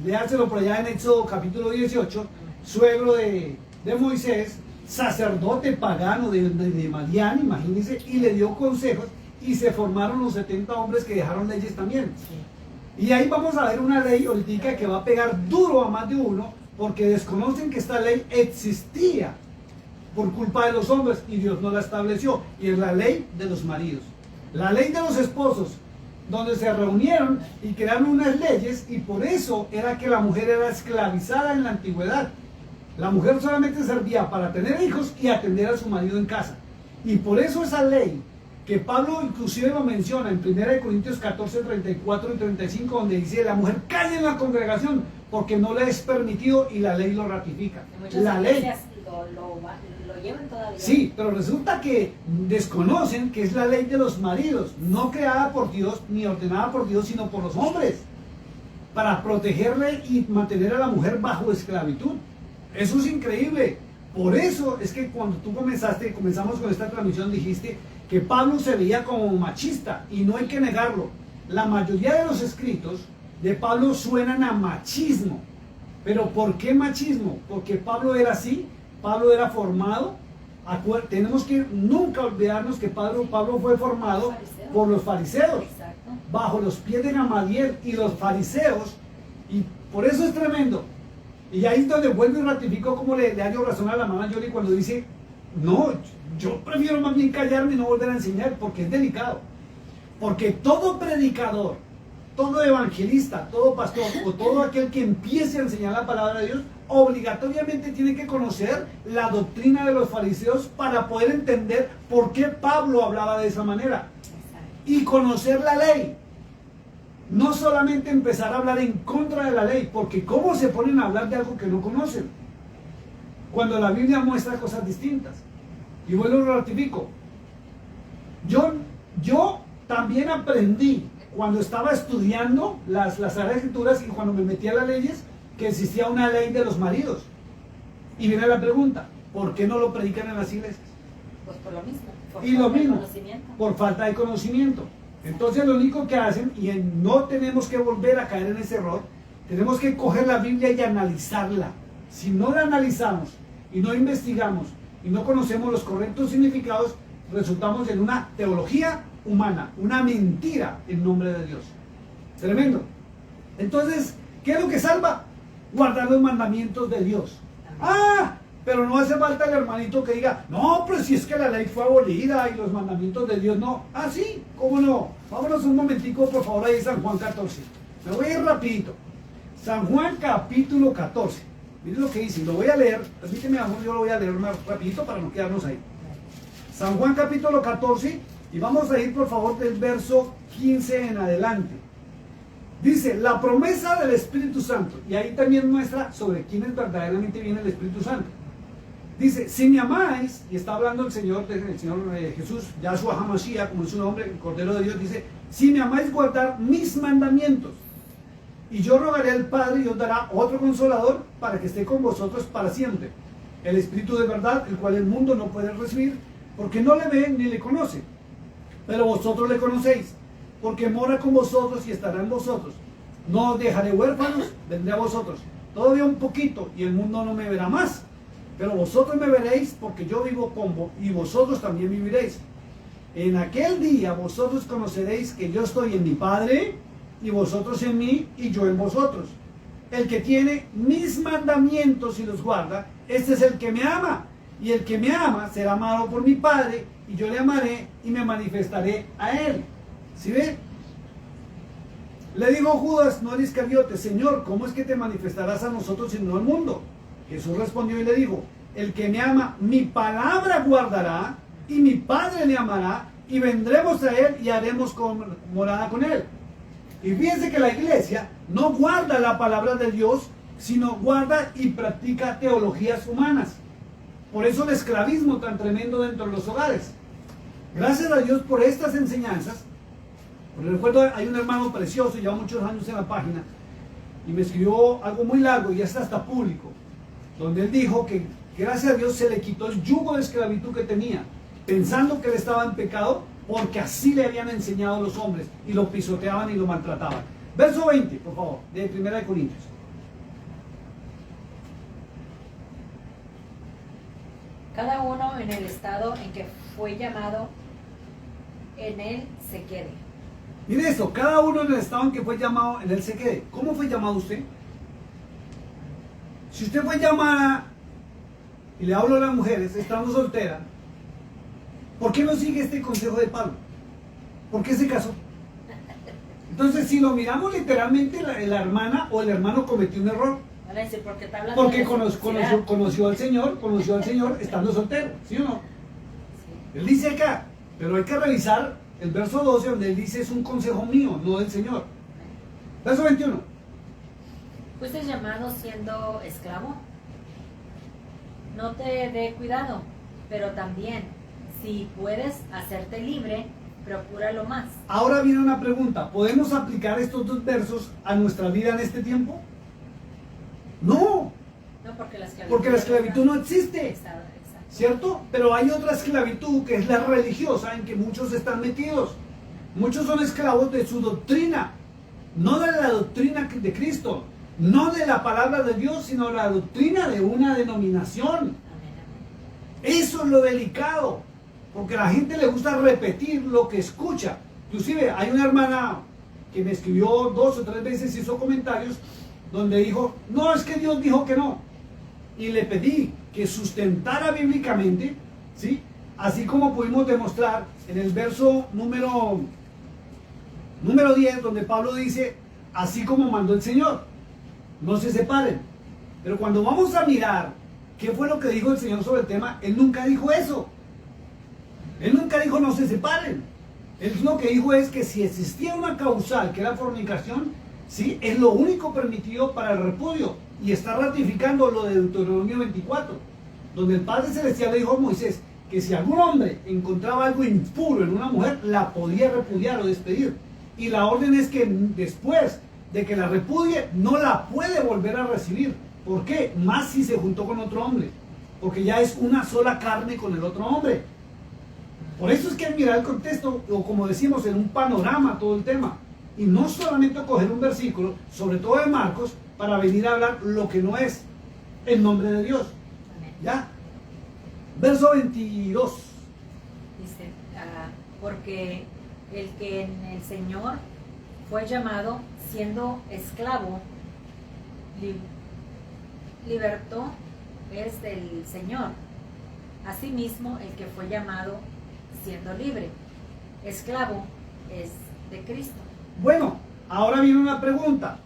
léaselo por allá en Éxodo capítulo 18, suegro de Moisés, sacerdote pagano de Madián, imagínense, y le dio consejos, y se formaron los 70 hombres que dejaron leyes también. Y ahí vamos a ver una ley ahorita que va a pegar duro a más de uno, porque desconocen que esta ley existía por culpa de los hombres y Dios no la estableció, y es la ley de los maridos, la ley de los esposos, donde se reunieron y crearon unas leyes, y por eso era que la mujer era esclavizada en la antigüedad. La mujer solamente servía para tener hijos y atender a su marido en casa. Y por eso esa ley, que Pablo inclusive lo menciona en 1 Corintios 14, 34 y 35, donde dice, la mujer calla en la congregación porque no le es permitido y la ley lo ratifica.
En muchas
La ley.
iglesias lo llevan todavía.
Sí, pero resulta que desconocen que es la ley de los maridos, no creada por Dios ni ordenada por Dios, sino por los hombres, para protegerle y mantener a la mujer bajo esclavitud. Eso es increíble. Por eso es que cuando tú comenzamos con esta transmisión, dijiste que Pablo se veía como machista, y no hay que negarlo. La mayoría de los escritos de Pablo suenan a machismo. ¿Pero por qué machismo? Porque Pablo era así, Pablo era formado. Tenemos que nunca olvidarnos que Pablo fue formado por los fariseos,
Exacto.
bajo los pies de Gamaliel y los fariseos, y por eso es tremendo. Y ahí es donde vuelvo y ratifico como le hallo razón a la hermana Yoli cuando dice, no, yo prefiero más bien callarme y no volver a enseñar, porque es delicado. Porque todo predicador, todo evangelista, todo pastor o todo aquel que empiece a enseñar la palabra de Dios, obligatoriamente tiene que conocer la doctrina de los fariseos para poder entender por qué Pablo hablaba de esa manera. Y conocer la ley. No solamente empezar a hablar en contra de la ley, porque ¿cómo se ponen a hablar de algo que no conocen? Cuando la Biblia muestra cosas distintas. Y vuelvo y lo ratifico. Yo también aprendí cuando estaba estudiando las Sagradas Escrituras y cuando me metí a las leyes, que existía una ley de los maridos. Y viene la pregunta, ¿por qué no lo predican en las iglesias?
Pues por lo mismo.
Y lo mismo,
Conocimiento.
por falta de conocimiento. Entonces lo único que hacen, y no tenemos que volver a caer en ese error, tenemos que coger la Biblia y analizarla. Si no la analizamos y no investigamos y no conocemos los correctos significados, resultamos en una teología humana, una mentira en nombre de Dios. Tremendo. Entonces, ¿qué es lo que salva? Guardar los mandamientos de Dios. ¡Ah! Pero no hace falta el hermanito que diga, no, pero si es que la ley fue abolida y los mandamientos de Dios no. Ah, sí, ¿cómo no? Vámonos un momentico, por favor, ahí San Juan 14. Me voy a ir rapidito. San Juan capítulo 14. Miren lo que dice, lo voy a leer. Permíteme, amor, yo lo voy a leer más rapidito para no quedarnos ahí. San Juan capítulo 14, y vamos a ir, por favor, del verso 15 en adelante. Dice, la promesa del Espíritu Santo. Y ahí también muestra sobre quién es verdaderamente viene el Espíritu Santo. Dice, si me amáis, y está hablando el Señor Jesús, Yahshua HaMashiach, como es su nombre, el Cordero de Dios, dice, si me amáis, guardar mis mandamientos. Y yo rogaré al Padre y os dará otro consolador para que esté con vosotros para siempre. El Espíritu de verdad, el cual el mundo no puede recibir, porque no le ve ni le conoce. Pero vosotros le conocéis, porque mora con vosotros y estará en vosotros. No os dejaré huérfanos, vendré a vosotros. Todavía un poquito y el mundo no me verá más. Pero vosotros me veréis porque yo vivo con vos y vosotros también viviréis. En aquel día vosotros conoceréis que yo estoy en mi Padre y vosotros en mí y yo en vosotros. El que tiene mis mandamientos y los guarda, este es el que me ama. Y el que me ama será amado por mi Padre y yo le amaré y me manifestaré a él. ¿Sí ve? Le dijo Judas, no el Iscariote, Señor, ¿cómo es que te manifestarás a nosotros y no al mundo? Jesús respondió y le dijo, el que me ama, mi palabra guardará, y mi Padre le amará, y vendremos a él y haremos morada con él. Y fíjense que la iglesia no guarda la palabra de Dios, sino guarda y practica teologías humanas. Por eso el esclavismo tan tremendo dentro de los hogares. Gracias a Dios por estas enseñanzas. Porque recuerdo, hay un hermano precioso, lleva muchos años en la página, y me escribió algo muy largo, y ya está hasta público, donde él dijo que gracias a Dios se le quitó el yugo de esclavitud que tenía, pensando que él estaba en pecado, porque así le habían enseñado los hombres, y lo pisoteaban y lo maltrataban. Verso 20, por favor, de 1 Corintios.
Cada uno en el estado en que fue llamado, en él se quede.
Mire esto, cada uno en el estado en que fue llamado, en él se quede. ¿Cómo fue llamado usted? Si usted fue llamada, y le hablo a las mujeres, estando soltera, ¿por qué no sigue este consejo de Pablo? ¿Por qué se casó? Entonces, si lo miramos literalmente, la hermana o el hermano cometió un error.
Van a decir, porque está hablando
Porque
de reciprocidad.
conoció al Señor estando soltero, ¿sí o no?
Sí.
Él dice acá, pero hay que revisar el verso 12 donde él dice es un consejo mío, no del Señor. Verso 21.
¿Fuiste llamado siendo esclavo? No te dé cuidado, pero también, si puedes hacerte libre, procúralo más.
Ahora viene una pregunta, ¿podemos aplicar estos dos versos a nuestra vida en este tiempo? No,
No,
porque la esclavitud no existe,
Exacto.
¿cierto? Pero hay otra esclavitud que es la religiosa en que muchos están metidos. Muchos son esclavos de su doctrina, no de la doctrina de Cristo, no de la palabra de Dios, sino la doctrina de una denominación.
Amén,
Eso es lo delicado, porque a la gente le gusta repetir lo que escucha. Inclusive hay una hermana que me escribió 2 o 3 veces, hizo comentarios donde dijo, no, es que Dios dijo que no. Y le pedí que sustentara bíblicamente, ¿sí? Así como pudimos demostrar en el verso número 10, donde Pablo dice, así como mandó el Señor, no se separen. Pero cuando vamos a mirar qué fue lo que dijo el Señor sobre el tema, Él nunca dijo eso. Él nunca dijo no se separen. Él lo que dijo es que si existía una causal, que era fornicación, sí, es lo único permitido para el repudio. Y está ratificando lo de Deuteronomio 24, donde el Padre Celestial le dijo a Moisés que si algún hombre encontraba algo impuro en una mujer, la podía repudiar o despedir. Y la orden es que después de que la repudie, no la puede volver a recibir. ¿Por qué? Más si se juntó con otro hombre. Porque ya es una sola carne con el otro hombre. Por eso es que hay que mirar el contexto, o como decimos, en un panorama todo el tema. Y no solamente coger un versículo, sobre todo de Marcos, para venir a hablar lo que no es, en nombre de Dios.
amén.
¿Ya? Verso 22.
Dice, porque el que en el Señor fue llamado siendo esclavo, libertó es del Señor. Asimismo, el que fue llamado siendo libre, esclavo es de Cristo.
Bueno, ahora viene una pregunta.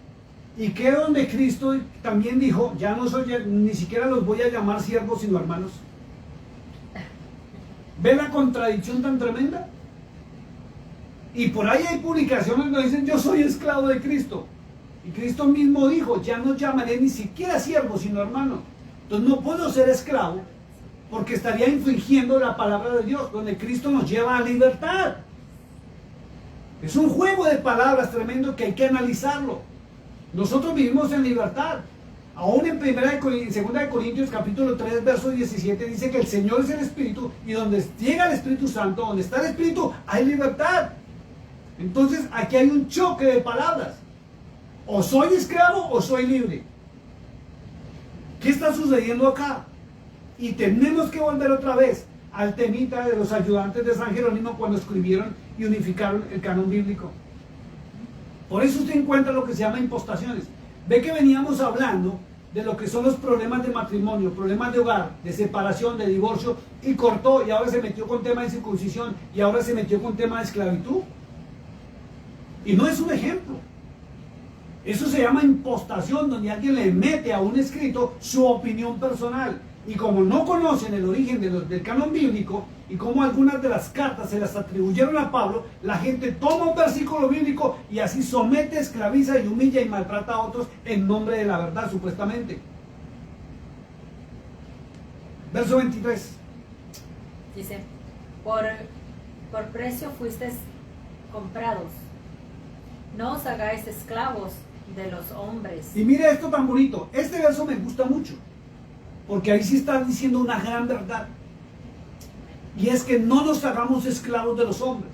¿Y qué donde Cristo también dijo, ya no soy, ni siquiera los voy a llamar siervos sino hermanos? ¿Ve la contradicción tan tremenda? Y por ahí hay publicaciones donde dicen, yo soy esclavo de Cristo. Y Cristo mismo dijo, ya no llamaré ni siquiera siervo sino hermano. Entonces no puedo ser esclavo porque estaría infringiendo la palabra de Dios, donde Cristo nos lleva a libertad. Es un juego de palabras tremendo que hay que analizarlo. Nosotros vivimos en libertad. Aún en 2 Corintios capítulo 3, verso 17 dice que el Señor es el Espíritu y donde llega el Espíritu Santo, donde está el Espíritu, hay libertad. Entonces aquí hay un choque de palabras. O soy esclavo o soy libre. ¿Qué está sucediendo acá? Y tenemos que volver otra vez al temita de los ayudantes de San Jerónimo cuando escribieron y unificaron el canon bíblico. Por eso usted encuentra lo que se llama impostaciones. Ve que veníamos hablando de lo que son los problemas de matrimonio, problemas de hogar, de separación, de divorcio, y cortó y ahora se metió con tema de circuncisión y ahora se metió con tema de esclavitud. Y no es un ejemplo. Eso se llama impostación, donde alguien le mete a un escrito su opinión personal. Y como no conocen el origen del canon bíblico y como algunas de las cartas se las atribuyeron a Pablo, la gente toma un versículo bíblico y así somete, esclaviza y humilla y maltrata a otros en nombre de la verdad, supuestamente. Verso 23.
Dice, por precio fuisteis comprados. No os hagáis esclavos de los hombres.
Y mire esto tan bonito. Este verso me gusta mucho. Porque ahí sí está diciendo una gran verdad. Y es que no nos hagamos esclavos de los hombres.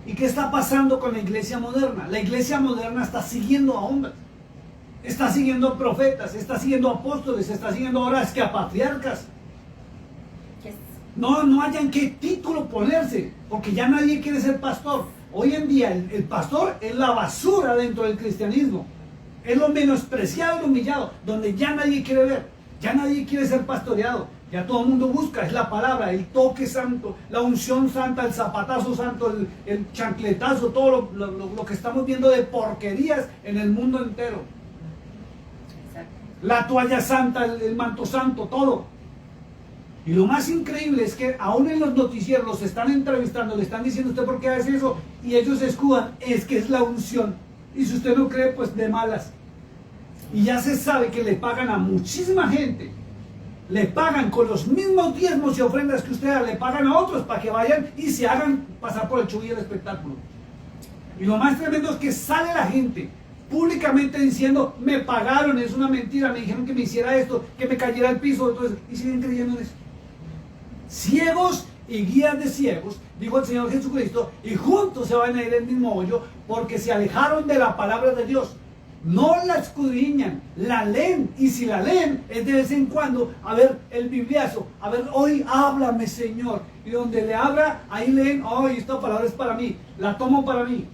¿Y qué está pasando con la iglesia moderna? La iglesia moderna está siguiendo a hombres. Está siguiendo profetas, está siguiendo apóstoles, está siguiendo ahora es que a patriarcas. No hayan qué título ponerse, porque ya nadie quiere ser pastor. Hoy en día el pastor es la basura dentro del cristianismo. Es lo menospreciado y lo humillado, donde ya nadie quiere ver. Ya nadie quiere ser pastoreado. Ya todo el mundo busca, es la palabra, el toque santo, la unción santa, el zapatazo santo, el chancletazo, todo lo que estamos viendo de porquerías en el mundo entero.
Exacto.
la toalla santa, el manto santo, todo. Y lo más increíble es que aún en los noticieros los están entrevistando, le están diciendo usted por qué hace eso, y ellos se escudan, es que es la unción. Y si usted no cree, pues de malas. Y ya se sabe que le pagan a muchísima gente, le pagan con los mismos diezmos y ofrendas que usted da, le pagan a otros para que vayan y se hagan pasar por el show y el espectáculo. Y lo más tremendo es que sale la gente públicamente diciendo, me pagaron, es una mentira, me dijeron que me hiciera esto, que me cayera al piso, entonces, y siguen creyendo en eso. Ciegos y guías de ciegos, dijo el Señor Jesucristo, y juntos se van a ir al mismo hoyo porque se alejaron de la palabra de Dios. No la escudriñan, la leen, y si la leen es de vez en cuando, a ver el bibliazo, a ver, hoy háblame Señor, y donde le habla, ahí leen, hoy esta palabra es para mí, la tomo para mí,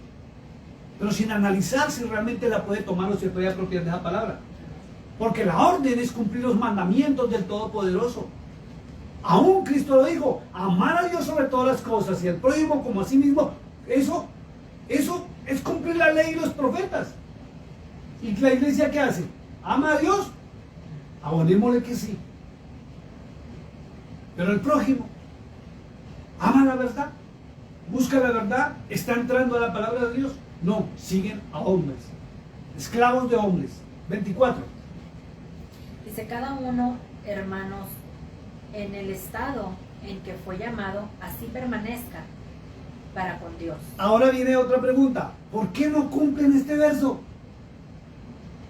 pero sin analizar si realmente la puede tomar o se puede apropiar de esa palabra, porque la orden es cumplir los mandamientos del Todopoderoso. Aún Cristo lo dijo, amar a Dios sobre todas las cosas y al prójimo como a sí mismo, eso es cumplir la ley y los profetas. ¿Y la iglesia qué hace? ¿Ama a Dios? Abonémosle que sí. Pero el prójimo, ¿ama la verdad? ¿Busca la verdad? ¿Está entrando a la palabra de Dios? No, siguen a hombres, esclavos de hombres. 24.
Dice, cada uno, hermanos, en el estado en que fue llamado, así permanezca para con Dios.
Ahora viene otra pregunta. ¿Por qué no cumplen este verso?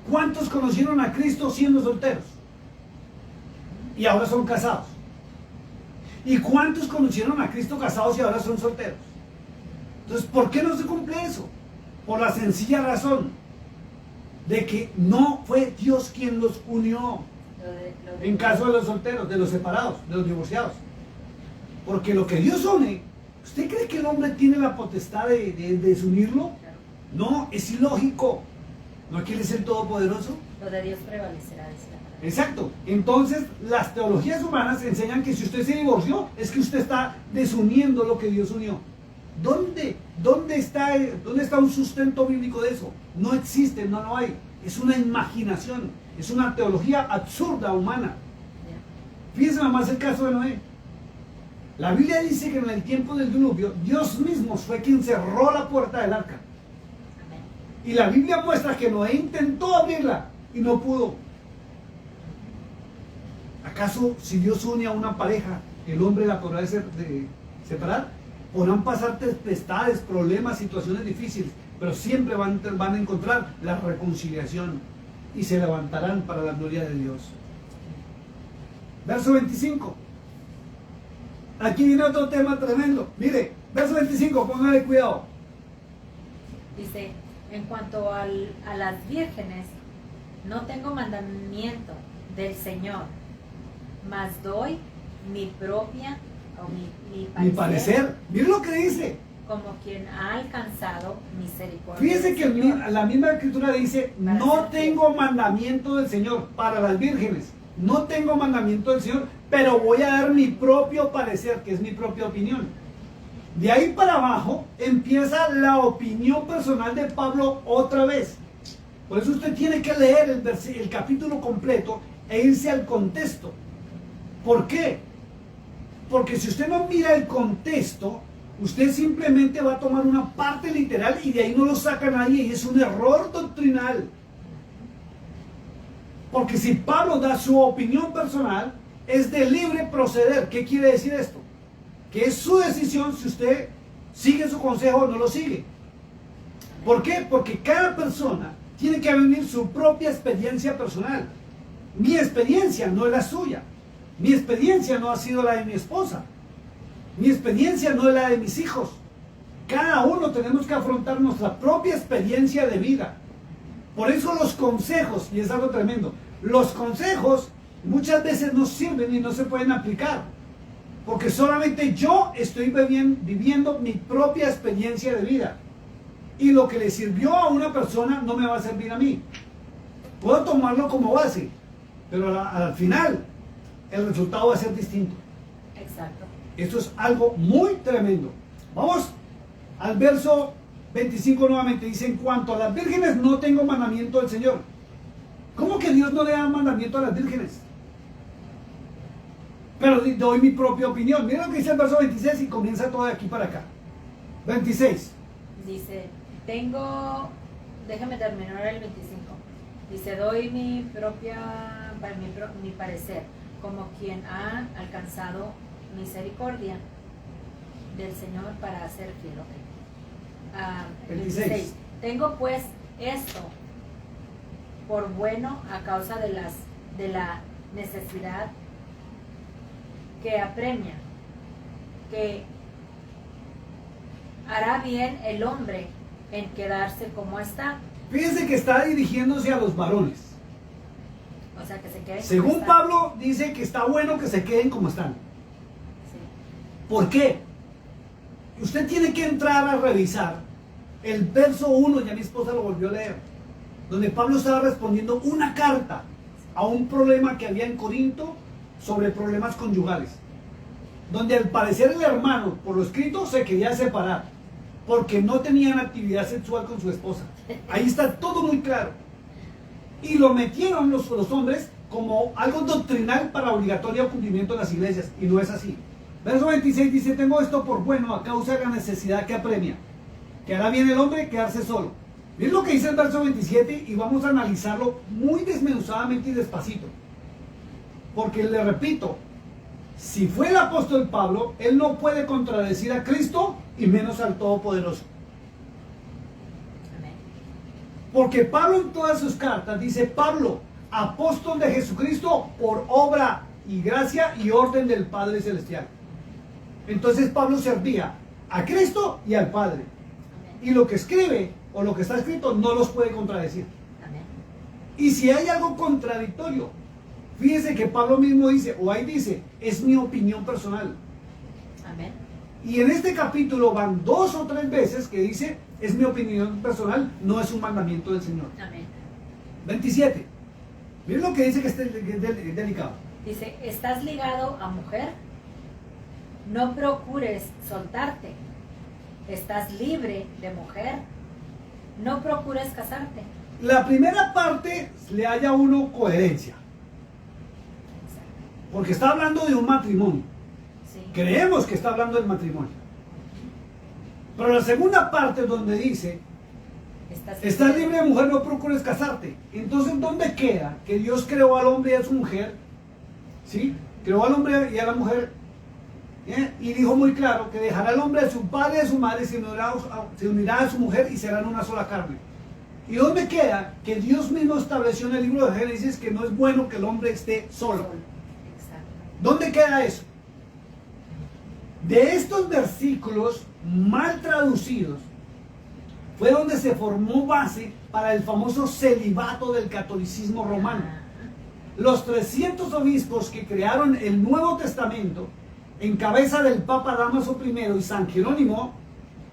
¿Cuántos conocieron a Cristo siendo solteros? Y ahora son casados. ¿Y cuántos conocieron a Cristo casados y ahora son solteros? Entonces, ¿por qué no se cumple eso? Por la sencilla razón de que no fue Dios quien los unió. En caso de los solteros, de los separados, de los divorciados. Porque lo que Dios une, ¿usted cree que el hombre tiene la potestad de desunirlo? No, es ilógico. ¿No es que Él es el Todopoderoso?
Lo de Dios prevalecerá, dice la palabra.
Exacto. Entonces, las teologías humanas enseñan que si usted se divorció, es que usted está desuniendo lo que Dios unió. ¿Dónde está un sustento bíblico de eso? No existe, no lo hay. Es una imaginación, es una teología absurda humana. Fíjense nomás el caso de Noé. La Biblia dice que en el tiempo del diluvio, Dios mismo fue quien cerró la puerta del arca. Y la Biblia muestra que Noé intentó abrirla y no pudo. ¿Acaso si Dios une a una pareja, el hombre la podrá separar? Podrán pasar tempestades, problemas, situaciones difíciles, pero siempre van a encontrar la reconciliación y se levantarán para la gloria de Dios. Verso 25. Aquí viene otro tema tremendo. Mire, verso 25, póngale cuidado.
Dice, en cuanto a las vírgenes, no tengo mandamiento del Señor, mas doy mi propia o mi parecer.
Mire lo que dice.
Como quien ha alcanzado misericordia.
Fíjese que la misma escritura dice,
Para
no
ser
tengo mandamiento del Señor para las vírgenes. No tengo mandamiento del Señor, pero voy a dar mi propio parecer, que es mi propia opinión. De ahí para abajo empieza la opinión personal de Pablo otra vez. Por eso usted tiene que leer el capítulo completo e irse al contexto. ¿Por qué? Porque si usted no mira el contexto, usted simplemente va a tomar una parte literal y de ahí no lo saca nadie y es un error doctrinal. Porque si Pablo da su opinión personal, es de libre proceder. ¿Qué quiere decir esto? Que es su decisión si usted sigue su consejo o no lo sigue. ¿Por qué? Porque cada persona tiene que vivir su propia experiencia personal. Mi experiencia no es la suya. Mi experiencia no ha sido la de mi esposa. Mi experiencia no es la de mis hijos. Cada uno tenemos que afrontar nuestra propia experiencia de vida. Por eso los consejos, y es algo tremendo, los consejos muchas veces no sirven y no se pueden aplicar. Porque solamente yo estoy viviendo mi propia experiencia de vida. Y lo que le sirvió a una persona no me va a servir a mí. Puedo tomarlo como base, pero al final el resultado va a ser distinto.
Exacto.
Esto es algo muy tremendo. Vamos al verso 25 nuevamente. Dice, en cuanto a las vírgenes no tengo mandamiento del Señor. ¿Cómo que Dios no le da mandamiento a las vírgenes? Pero doy mi propia opinión. Mira lo que dice el verso 26 y comienza todo de aquí para acá. 26.
Dice, déjame terminar el 25. Dice, doy mi parecer, como quien ha alcanzado misericordia del Señor para hacer fiel. Okay.
26.
Tengo pues esto por bueno a causa de la necesidad que apremia, que hará bien el hombre en quedarse como está.
Fíjense que está dirigiéndose a los varones.
O sea, que se queden como
Según
están.
Pablo, dice que está bueno que se queden como están.
Sí.
¿Por qué? Usted tiene que entrar a revisar el verso 1, ya mi esposa lo volvió a leer, donde Pablo estaba respondiendo una carta a un problema que había en Corinto sobre problemas conyugales, donde al parecer el hermano, por lo escrito, se quería separar, porque no tenían actividad sexual con su esposa. Ahí está todo muy claro. Y lo metieron los hombres como algo doctrinal para obligatorio cumplimiento de las iglesias, y no es así. Verso 26 dice, tengo esto por bueno a causa de la necesidad que apremia, que hará bien el hombre quedarse solo. Miren lo que dice el verso 27 y vamos a analizarlo muy desmenuzadamente y despacito. Porque le repito, si fue el apóstol Pablo, él no puede contradecir a Cristo y menos al Todopoderoso.
Amén.
Porque Pablo en todas sus cartas dice, Pablo, apóstol de Jesucristo por obra y gracia y orden del Padre Celestial. Entonces Pablo servía a Cristo y al Padre.
Amén.
Y lo que escribe o lo que está escrito no los puede contradecir.
Amén.
Y si hay algo contradictorio, fíjese que Pablo mismo dice, o ahí dice, es mi opinión personal.
Amén.
Y en este capítulo van 2 o 3 veces que dice, es mi opinión personal, no es un mandamiento del Señor.
Amén.
27. Miren lo que dice que es delicado.
Dice, ¿estás ligado a mujer? No procures soltarte. ¿Estás libre de mujer? No procures casarte.
La primera parte le haya uno coherencia, porque está hablando de un matrimonio.
Sí.
Creemos que está hablando del matrimonio. Pero la segunda parte donde dice, estás libre de mujer, no procures casarte. Entonces, ¿dónde queda que Dios creó al hombre y a su mujer? ¿Sí? Creó al hombre y a la mujer. Y dijo muy claro que dejará al hombre a su padre y a su madre, se unirá a su mujer y serán una sola carne. ¿Y dónde queda que Dios mismo estableció en el libro de Génesis que no es bueno que el hombre esté solo?
Exacto.
¿Dónde queda eso? De estos versículos mal traducidos fue donde se formó base para el famoso celibato del catolicismo romano. Los 300 obispos que crearon el Nuevo Testamento en cabeza del Papa Dámaso I y San Jerónimo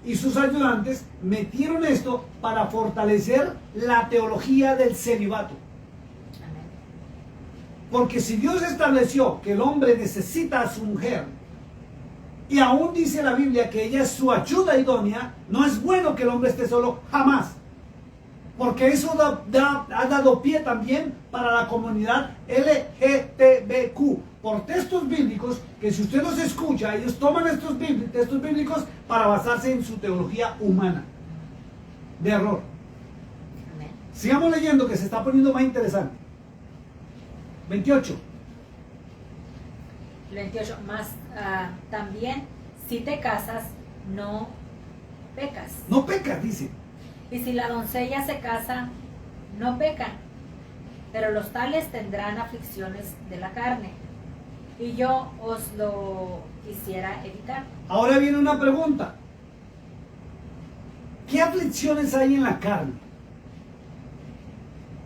y sus ayudantes metieron esto para fortalecer la teología del celibato.
Amén.
Porque si Dios estableció que el hombre necesita a su mujer y aún dice la Biblia que ella es su ayuda idónea, no es bueno que el hombre esté solo jamás. Porque eso ha dado pie también para la comunidad LGTBQ. Por textos bíblicos, que si usted los escucha, ellos toman estos textos bíblicos para basarse en su teología humana. De error.
Amén.
Sigamos leyendo que se está poniendo más interesante. 28.
28. Más también, si te casas, no pecas.
No pecas, dice.
Y si la doncella se casa, no pecan. Pero los tales tendrán aflicciones de la carne. Y yo os lo quisiera evitar.
Ahora viene una pregunta. ¿Qué aflicciones hay en la carne?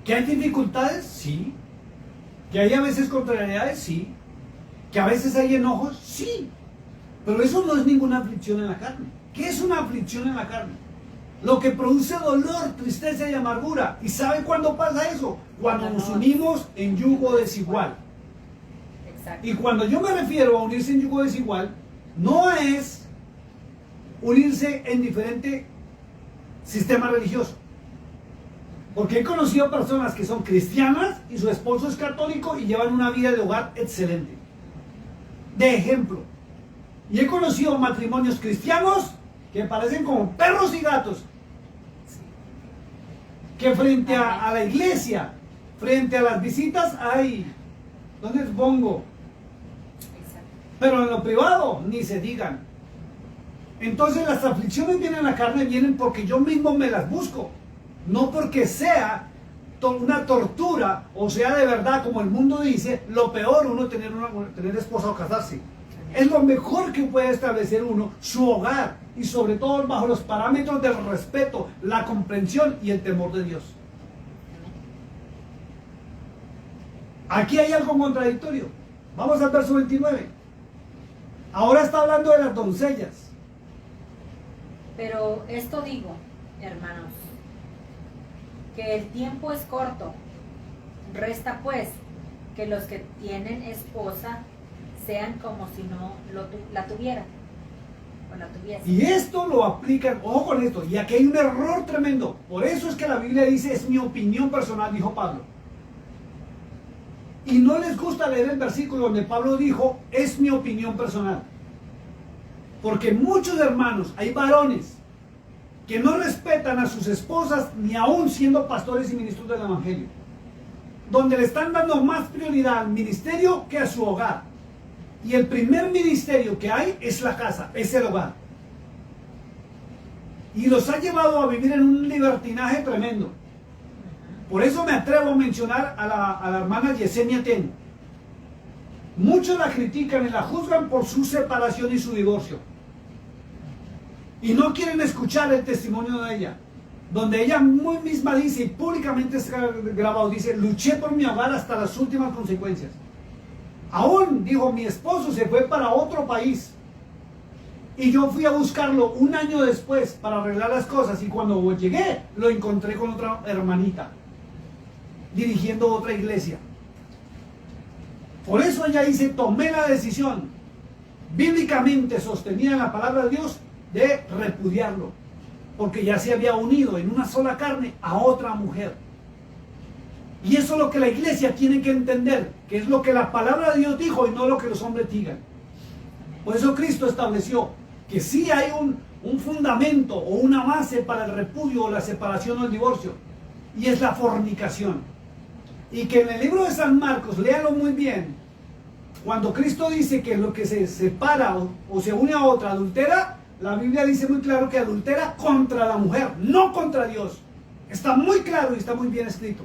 ¿Que hay dificultades? Sí. ¿Que hay a veces contrariedades? Sí. ¿Que a veces hay enojos? Sí. Pero eso no es ninguna aflicción en la carne. ¿Qué es una aflicción en la carne? Lo que produce dolor, tristeza y amargura. ¿Y sabe cuándo pasa eso? Cuando nos unimos en yugo desigual.
Exacto.
Y cuando yo me refiero a unirse en yugo desigual, no es unirse en diferente sistema religioso. Porque he conocido personas que son cristianas y su esposo es católico y llevan una vida de hogar excelente. De ejemplo. Y he conocido matrimonios cristianos que parecen como perros y gatos. Que frente a la iglesia, frente a las visitas, ay, ¿dónde es bongo?
Exacto.
Pero en lo privado, ni se digan. Entonces las aflicciones vienen a la carne, vienen porque yo mismo me las busco. No porque sea una tortura o sea de verdad, como el mundo dice, lo peor uno tener esposa o casarse. Es lo mejor que puede establecer uno, su hogar, y sobre todo bajo los parámetros del respeto, la comprensión y el temor de Dios. Aquí hay algo contradictorio. Vamos al verso 29. Ahora está hablando de las doncellas.
Pero esto digo, hermanos, que el tiempo es corto. Resta pues que los que tienen esposa sean como si no la tuvieran o la tuviesen.
Y esto lo aplican, ojo con esto, y aquí hay un error tremendo. Por eso es que la Biblia dice, es mi opinión personal, dijo Pablo. Y no les gusta leer el versículo donde Pablo dijo, es mi opinión personal. Porque muchos hermanos, hay varones que no respetan a sus esposas ni aún siendo pastores y ministros del evangelio, donde le están dando más prioridad al ministerio que a su hogar. Y el primer ministerio que hay es la casa, es el hogar. Y los ha llevado a vivir en un libertinaje tremendo. Por eso me atrevo a mencionar a la hermana Yesenia Ten. Muchos la critican y la juzgan por su separación y su divorcio. Y no quieren escuchar el testimonio de ella, donde ella muy misma dice, y públicamente está grabado, dice, luché por mi hogar hasta las últimas consecuencias. Aún, dijo, mi esposo se fue para otro país. Y yo fui a buscarlo un año después para arreglar las cosas. Y cuando llegué, lo encontré con otra hermanita, dirigiendo otra iglesia. Por eso ella dice, tomé la decisión, bíblicamente sostenida en la palabra de Dios, de repudiarlo. Porque ya se había unido en una sola carne a otra mujer. Y eso es lo que la iglesia tiene que entender, que es lo que la palabra de Dios dijo y no lo que los hombres digan. Por eso Cristo estableció que sí hay un fundamento o una base para el repudio o la separación o el divorcio, y es la fornicación. Y que en el libro de San Marcos, léanlo muy bien, cuando Cristo dice que lo que se separa o se une a otra adultera, la Biblia dice muy claro que adultera contra la mujer, no contra Dios. Está muy claro y está muy bien escrito.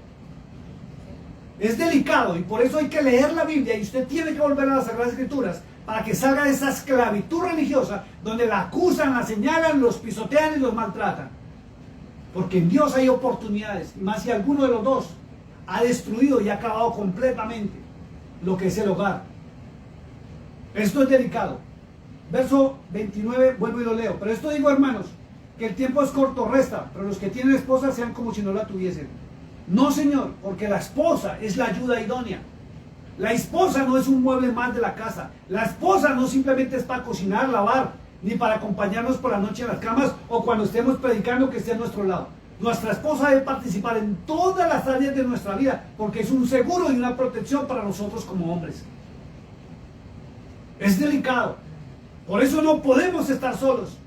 Es delicado y por eso hay que leer la Biblia y usted tiene que volver a las Sagradas Escrituras para que salga de esa esclavitud religiosa donde la acusan, la señalan, los pisotean y los maltratan. Porque en Dios hay oportunidades, y más si alguno de los dos ha destruido y ha acabado completamente lo que es el hogar. Esto es delicado. Verso 29, vuelvo y lo leo. Pero esto digo, hermanos, que el tiempo es corto, resta, pero los que tienen esposa sean como si no la tuviesen. No, Señor, porque la esposa es la ayuda idónea. La esposa no es un mueble más de la casa. La esposa no simplemente es para cocinar, lavar, ni para acompañarnos por la noche en las camas o cuando estemos predicando que esté a nuestro lado. Nuestra esposa debe participar en todas las áreas de nuestra vida porque es un seguro y una protección para nosotros como hombres. Es delicado. Por eso no podemos estar solos.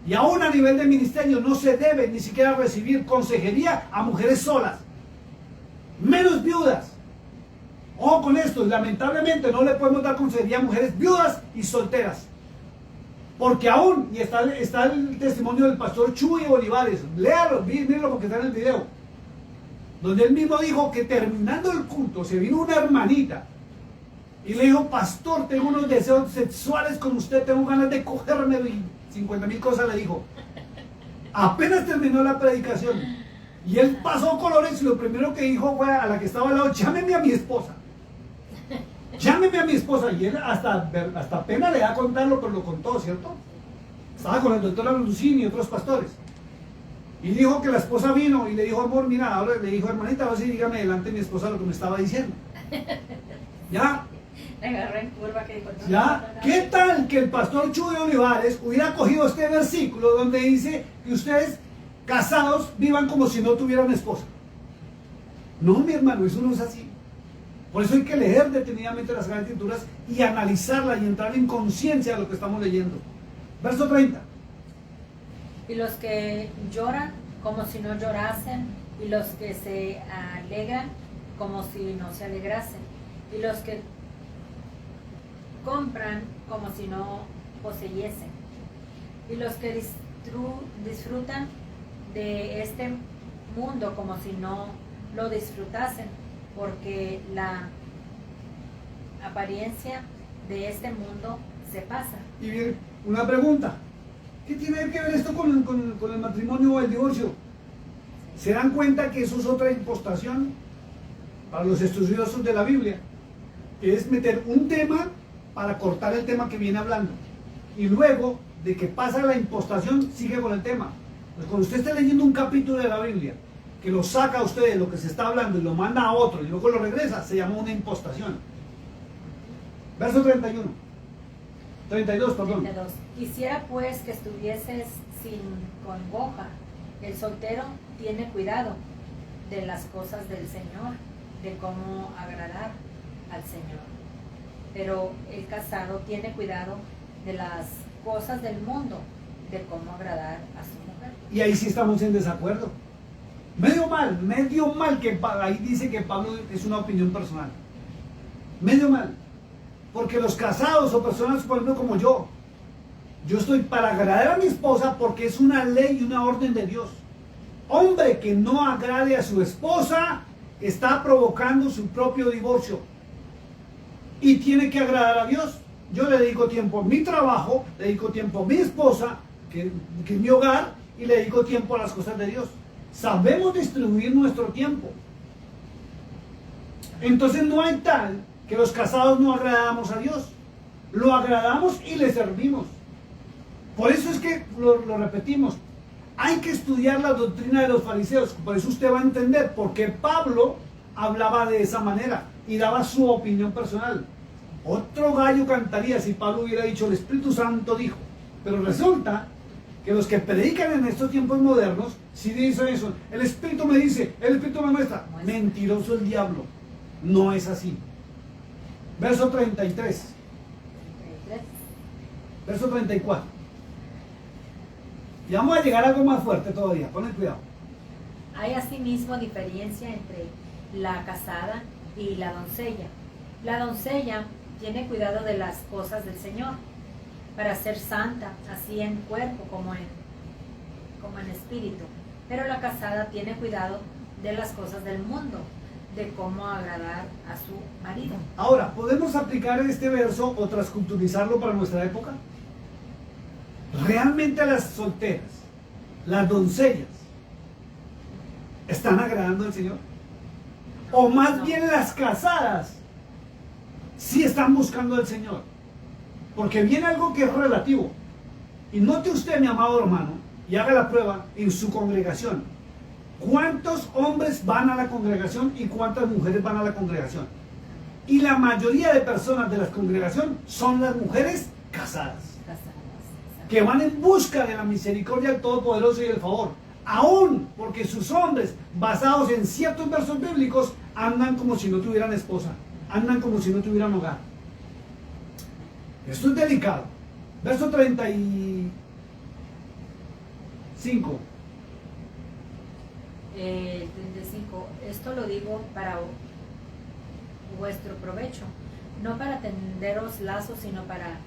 Y aún a nivel de ministerio no se debe ni siquiera recibir consejería a mujeres solas, menos viudas. Ojo con esto, lamentablemente no le podemos dar consejería a mujeres viudas y solteras. Porque aún, y está el testimonio del pastor Chuy Olivares, léalo, mírenlo porque está en el video, donde él mismo dijo que terminando el culto se vino una hermanita y le dijo, pastor, tengo unos deseos sexuales con usted, tengo ganas de cogerme, y 50,000 cosas le dijo. Apenas terminó la predicación y él pasó colores y lo primero que dijo fue a la que estaba al lado, llámeme a mi esposa. Llámeme a mi esposa. Y él hasta pena le da contarlo, pero lo contó, ¿cierto? Estaba con el doctor Lucini y otros pastores. Y dijo que la esposa vino y le dijo, amor, mira, ahora le dijo, hermanita, ahora sí dígame delante de mi esposa lo que me estaba diciendo. ¿Ya?
Le agarré en curva que dijo, no,
¿Ya?
no.
¿Qué tal que el pastor Chuy Olivares hubiera cogido este versículo donde dice que ustedes casados vivan como si no tuvieran esposa. No, mi hermano, eso no es así. Por eso hay que leer detenidamente las Sagradas Escrituras y analizarlas y entrar en conciencia de lo que estamos leyendo. Verso 30.
Y los que lloran como si no llorasen, y los que se alegran como si no se alegrasen, y los que compran como si no poseyesen, y los que disfrutan de este mundo como si no lo disfrutasen, porque la apariencia de este mundo se pasa.
Y bien, una pregunta. ¿Qué tiene que ver esto con el matrimonio o el divorcio? ¿Se dan cuenta que eso es otra impostación para los estudiosos de la Biblia? Que es meter un tema para cortar el tema que viene hablando. Y luego de que pasa la impostación, sigue con el tema. Pues cuando usted está leyendo un capítulo de la Biblia, que lo saca a usted de lo que se está hablando y lo manda a otro y luego lo regresa, se llama una impostación. Verso 31. 32, perdón.
32. Quisiera pues que estuvieses sin congoja. El soltero tiene cuidado de las cosas del Señor, de cómo agradar al Señor. Pero el casado tiene cuidado de las cosas del mundo, de cómo agradar a su mujer.
Y ahí sí estamos en desacuerdo. Medio mal que ahí dice que Pablo es una opinión personal. Medio mal. Porque los casados o personas, por ejemplo, como yo estoy para agradar a mi esposa porque es una ley y una orden de Dios. Hombre que no agrade a su esposa está provocando su propio divorcio. Y tiene que agradar a Dios. Yo le dedico tiempo a mi trabajo, le dedico tiempo a mi esposa, que es mi hogar, y le dedico tiempo a las cosas de Dios. Sabemos distribuir nuestro tiempo. Entonces no hay tal que los casados no agradamos a Dios. Lo agradamos y le servimos. Por eso es que lo repetimos. Hay que estudiar la doctrina de los fariseos. Por eso usted va a entender por qué Pablo hablaba de esa manera y daba su opinión personal. Otro gallo cantaría si Pablo hubiera dicho el Espíritu Santo dijo. Pero resulta que los que predican en estos tiempos modernos, si dicen eso, el Espíritu me dice, el Espíritu me muestra. Mentiroso el diablo. No es así. Verso 33.
33.
Verso 34. Y vamos a llegar a algo más fuerte todavía. Ponen cuidado.
Hay asimismo diferencia entre la casada y la doncella. La doncella tiene cuidado de las cosas del Señor para ser santa, así en cuerpo como en espíritu. Pero la casada tiene cuidado de las cosas del mundo, de cómo agradar a su marido.
Ahora, ¿podemos aplicar este verso o transculturizarlo para nuestra época? ¿Realmente las solteras, las doncellas, están agradando al Señor? ¿O más bien las casadas sí están buscando al Señor? Porque viene algo que es relativo. Y note usted, mi amado hermano, y haga la prueba en su congregación. ¿Cuántos hombres van a la congregación y cuántas mujeres van a la congregación? Y la mayoría de personas de la congregación son las mujeres casadas, que van en busca de la misericordia del Todopoderoso y del favor. Aún porque sus hombres, basados en ciertos versos bíblicos, andan como si no tuvieran esposa, andan como si no tuvieran hogar. Esto es delicado. Verso 35.
35. Esto lo digo para vuestro provecho, no para tenderos lazos, sino para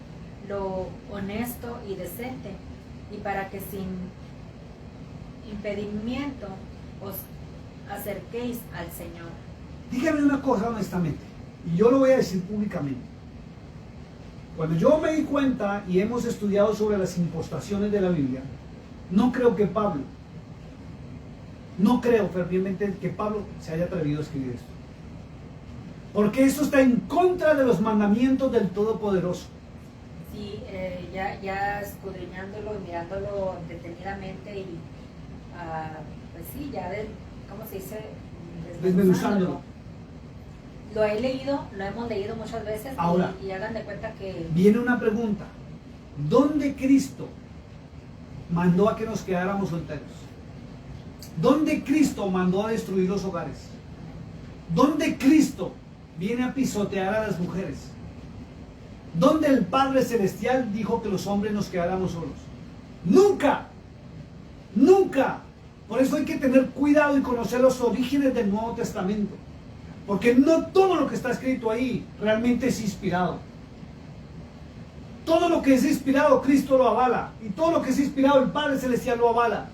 lo honesto y decente, y para que sin impedimento os acerquéis al Señor.
Dígame una cosa honestamente, y yo lo voy a decir públicamente. Cuando yo me di cuenta y hemos estudiado sobre las impostaciones de la Biblia, no creo fervientemente que Pablo se haya atrevido a escribir esto. Porque eso está en contra de los mandamientos del Todopoderoso.
Sí, ya escudriñándolo y mirándolo detenidamente y pues sí, ya ¿cómo se dice?
Desmenuzándolo.
Lo hemos leído muchas veces.
Ahora,
y hagan de cuenta que
viene una pregunta. ¿Dónde Cristo mandó a que nos quedáramos solteros? ¿Dónde Cristo mandó a destruir los hogares? ¿Dónde Cristo viene a pisotear a las mujeres? ¿Dónde el Padre Celestial dijo que los hombres nos quedáramos solos? Nunca, nunca. Por eso hay que tener cuidado y conocer los orígenes del Nuevo Testamento. Porque no todo lo que está escrito ahí realmente es inspirado. Todo lo que es inspirado, Cristo lo avala. Y todo lo que es inspirado, el Padre Celestial lo avala.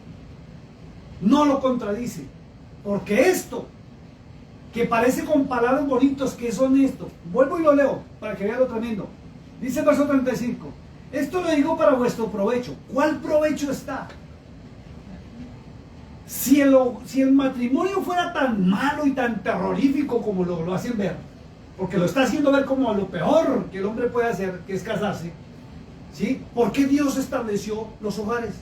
No lo contradice. Porque esto, que parece con palabras bonitas, que es honesto. Vuelvo y lo leo para que vean lo tremendo. Dice el verso 35. Esto lo digo para vuestro provecho. ¿Cuál provecho está? Si el matrimonio fuera tan malo y tan terrorífico como lo hacen ver, porque lo está haciendo ver como lo peor que el hombre puede hacer, que es casarse, ¿sí? ¿Por qué Dios estableció los hogares?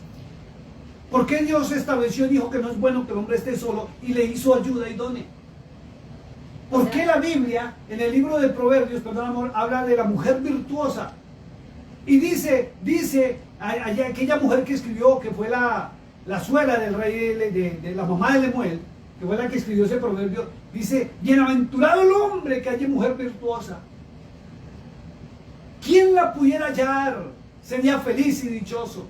¿Por qué Dios estableció y dijo que no es bueno que el hombre esté solo y le hizo ayuda idónea? ¿Por qué la Biblia, en el libro de Proverbios, perdón amor, habla de la mujer virtuosa? Y dice aquella mujer que escribió, que fue la suegra del rey, de la mamá de Lemuel, que fue la que escribió ese proverbio, dice, bienaventurado el hombre que haya mujer virtuosa. ¿Quién la pudiera hallar? Sería feliz y dichoso.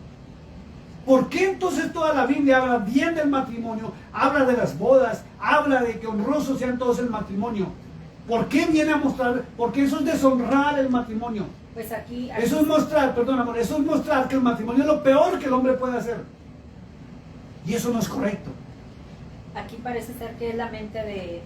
¿Por qué entonces toda la Biblia habla bien del matrimonio? Habla de las bodas, habla de que honrosos sean todos el matrimonio. ¿Por qué viene a mostrar? Porque eso es deshonrar el matrimonio.
Pues aquí
Eso es mostrar, perdón amor, eso es mostrar que el matrimonio es lo peor que el hombre puede hacer. Y eso no es correcto.
Aquí parece ser que es la mente de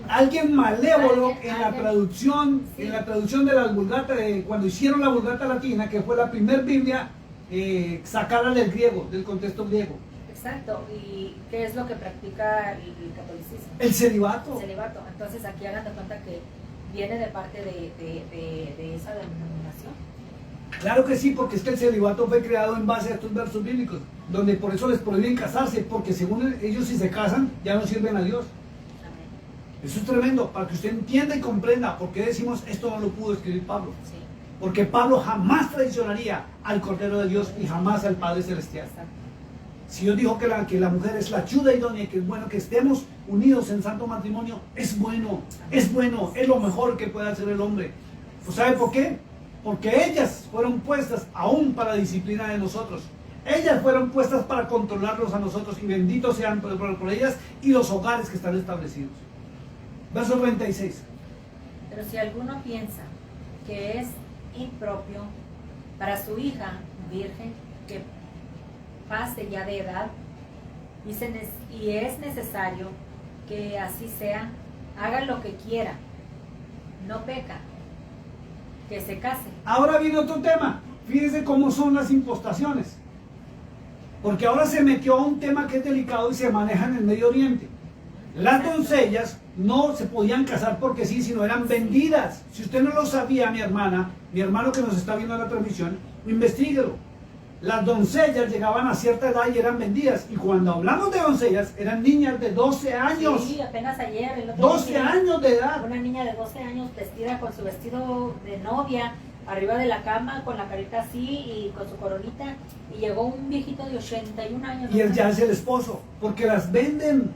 Alguien malévolo
Alguien-
en la traducción,
sí.
en la traducción de la Vulgata, cuando hicieron la Vulgata latina, que fue la primer Biblia sacada del griego, del contexto griego.
Exacto. ¿Y qué es lo que practica el catolicismo?
El celibato.
El celibato. Entonces aquí hagan de cuenta que viene de parte de esa denominación.
Claro que sí, porque es que el celibato fue creado en base a estos versos bíblicos, donde por eso les prohíben casarse, porque según ellos si se casan ya no sirven a Dios.
Amén.
Eso es tremendo, para que usted entienda y comprenda por qué decimos esto no lo pudo escribir Pablo.
Sí.
Porque Pablo jamás traicionaría al Cordero de Dios y jamás al Padre Celestial.
Exacto.
Si Dios dijo que la mujer es la ayuda idónea, que es bueno que estemos unidos en santo matrimonio, es bueno, es lo mejor que puede hacer el hombre. ¿Pues sabe por qué? Porque ellas fueron puestas aún para disciplina de nosotros. Ellas fueron puestas para controlarlos a nosotros y benditos sean por ellas y los hogares que están establecidos. Verso 36.
Pero si alguno piensa que es impropio para su hija virgen que pase ya de edad y es necesario que así sea, haga lo que quiera, no peca, que se case.
Ahora viene otro tema. Fíjense cómo son las impostaciones. Porque ahora se metió a un tema que es delicado y se maneja en el Medio Oriente. Las doncellas no se podían casar porque sí, sino eran vendidas. Si usted no lo sabía, mi hermano que nos está viendo en la transmisión, investíguelo. Las doncellas llegaban a cierta edad y eran vendidas. Y cuando hablamos de doncellas, eran niñas de 12 años.
Sí, apenas ayer. El otro
12
día,
años de edad.
Una niña de 12 años vestida con su vestido de novia, arriba de la cama, con la carita así y con su coronita. Y llegó un viejito de 81 años.
Y él ya es el esposo. Porque las venden,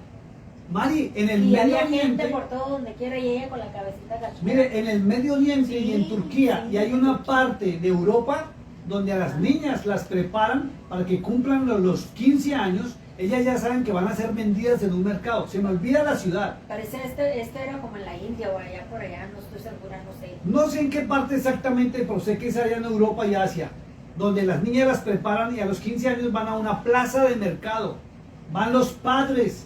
Mari, en el
Y
Medio
había gente
Oriente.
por todo donde quiera y ella con la cabecita agachada.
Mire, en el Medio Oriente y en
Sí,
Turquía,
sí,
y hay una parte de Europa donde a las niñas las preparan para que cumplan los 15 años, ellas ya saben que van a ser vendidas en un mercado. Se me olvida la ciudad.
Parece este era como en la India o allá por allá, no estoy segura, no sé.
No sé en qué parte exactamente, pero sé que es allá en Europa y Asia, donde las niñas las preparan y a los 15 años van a una plaza de mercado. Van los padres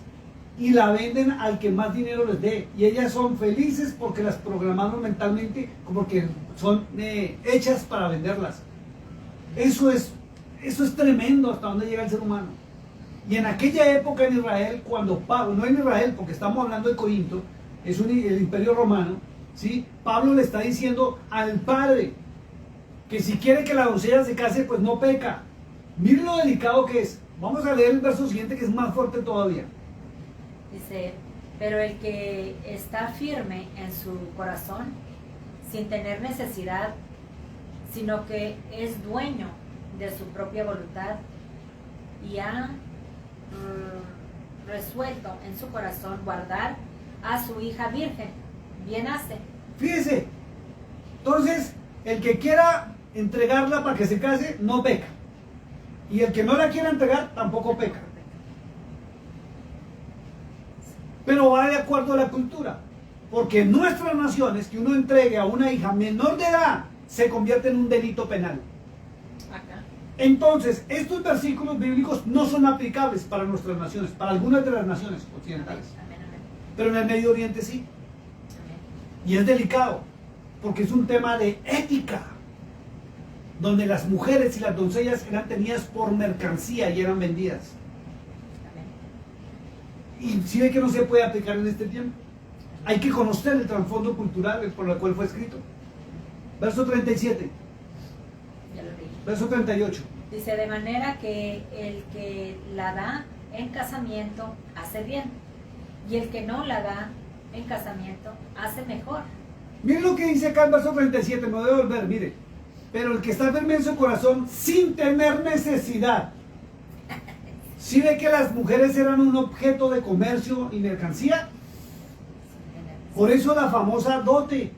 y la venden al que más dinero les dé. Y ellas son felices porque las programaron mentalmente, porque son hechas para venderlas. Eso es tremendo hasta dónde llega el ser humano. Y en aquella época en Israel, cuando Pablo, no en Israel, porque estamos hablando de Corinto, es el imperio romano, ¿sí? Pablo le está diciendo al padre que si quiere que la doncella se case, pues no peca. Miren lo delicado que es. Vamos a leer el verso siguiente, que es más fuerte todavía.
Dice, pero el que está firme en su corazón, sin tener necesidad, sino que es dueño de su propia voluntad, y ha resuelto en su corazón guardar a su hija virgen, bien hace.
Fíjese, entonces el que quiera entregarla para que se case no peca, y el que no la quiera entregar tampoco peca, pero va de acuerdo a la cultura, porque en nuestras naciones que uno entregue a una hija menor de edad se convierte en un delito penal.
Acá.
Entonces, estos versículos bíblicos no son aplicables para nuestras naciones, para algunas de las naciones occidentales,
Amén, amén,
pero en el Medio Oriente sí.
amén.
Y es delicado, porque es un tema de ética, donde las mujeres y las doncellas eran tenidas por mercancía y eran vendidas.
Amén.
Y si ve que no se puede aplicar en este tiempo. Hay que conocer el trasfondo cultural por el cual fue escrito. Verso 37,
Ya lo leí.
verso 38.
Dice, de manera que el que la da en casamiento hace bien, y el que no la da en casamiento hace mejor.
Miren lo que dice acá en verso 37, me voy a volver, mire. Pero el que está firme en su corazón sin tener necesidad. ¿Sí ve que las mujeres eran un objeto de comercio y mercancía? Por eso la famosa dote.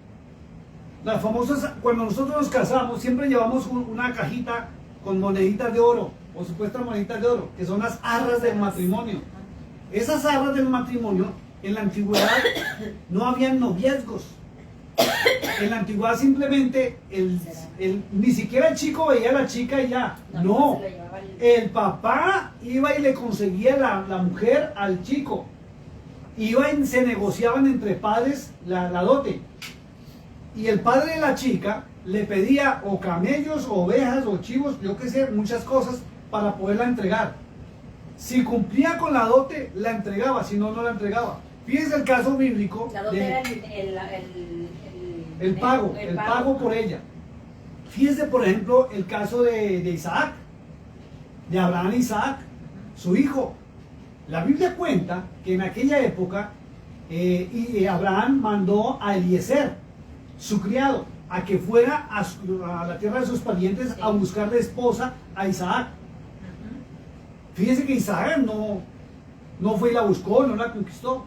Las famosas, cuando nosotros nos casamos, siempre llevamos una cajita con moneditas de oro, o supuestas moneditas de oro, que son las arras del matrimonio. Esas arras del matrimonio, en la antigüedad no habían noviazgos. En la antigüedad simplemente ni siquiera el chico veía a la chica y ya. No,
se lo llevaba el-
el papá iba y le conseguía la mujer al chico. Iban, se negociaban entre padres la dote. Y el padre de la chica le pedía o camellos, o ovejas, o chivos, yo qué sé, muchas cosas para poderla entregar. Si cumplía con la dote, la entregaba, si no, no la entregaba. Fíjense el caso bíblico
La dote
de
era
el pago por ella. Fíjense, por ejemplo, el caso de Isaac, de Abraham e Isaac, su hijo. La Biblia cuenta que en aquella época Abraham mandó a Eliezer, su criado, a que fuera a la tierra de sus parientes a buscarle esposa a Isaac. Fíjense que Isaac no fue y la buscó, no la conquistó.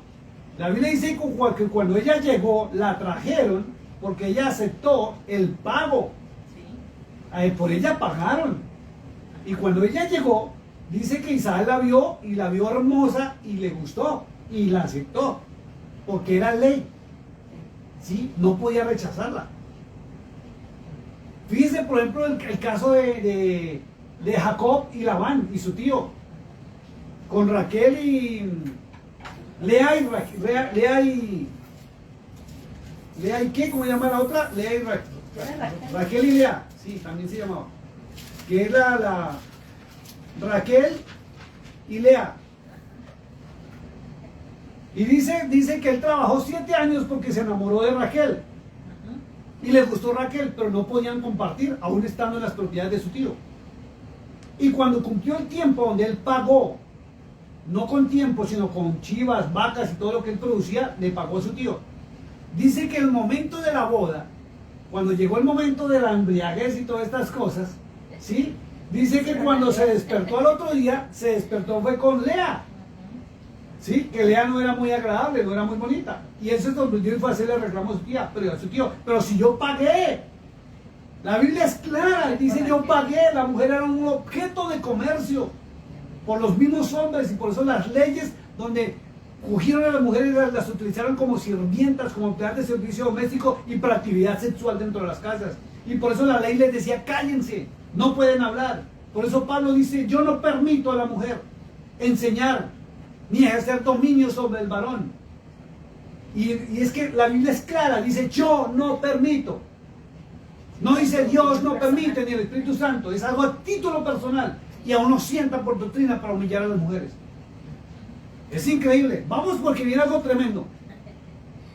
La Biblia dice que cuando ella llegó, la trajeron porque ella aceptó el pago.
Sí.
Por ella pagaron. Y cuando ella llegó, dice que Isaac la vio y la vio hermosa y le gustó y la aceptó, porque era ley. ¿Sí? No podía rechazarla. Fíjense, por ejemplo, el caso de Jacob y Labán y su tío, con Raquel y Lea y ¿qué? ¿Cómo se llama la otra? Lea y Raquel y Lea, sí, también se llamaba. Que es la Raquel y Lea. Y dice que él trabajó 7 años porque se enamoró de Raquel. Y les gustó Raquel, pero no podían compartir, aún estando en las propiedades de su tío. Y cuando cumplió el tiempo donde él pagó, no con tiempo, sino con chivas, vacas y todo lo que él producía, le pagó a su tío. Dice que el momento de la boda, cuando llegó el momento de la embriaguez y todas estas cosas, ¿sí? Dice que cuando se despertó al otro día, se despertó fue con Lea. ¿Sí? Que Lea no era muy agradable, no era muy bonita. Y él se sorprendió y fue a hacerle reclamo a su tío. Pero si yo pagué. La Biblia es clara, dice yo pagué. La mujer era un objeto de comercio por los mismos hombres, y por eso las leyes donde cogieron a las mujeres y las utilizaron como sirvientas, como empleadas de servicio doméstico y para actividad sexual dentro de las casas. Y por eso la ley les decía, cállense, no pueden hablar. Por eso Pablo dice, yo no permito a la mujer enseñar ni ejercer dominio sobre el varón. Y es que la Biblia es clara, dice yo no permito. No dice Dios no permite ni el Espíritu Santo, es algo a título personal. Y aún nos sienta por doctrina para humillar a las mujeres. Es increíble. Vamos porque viene algo tremendo.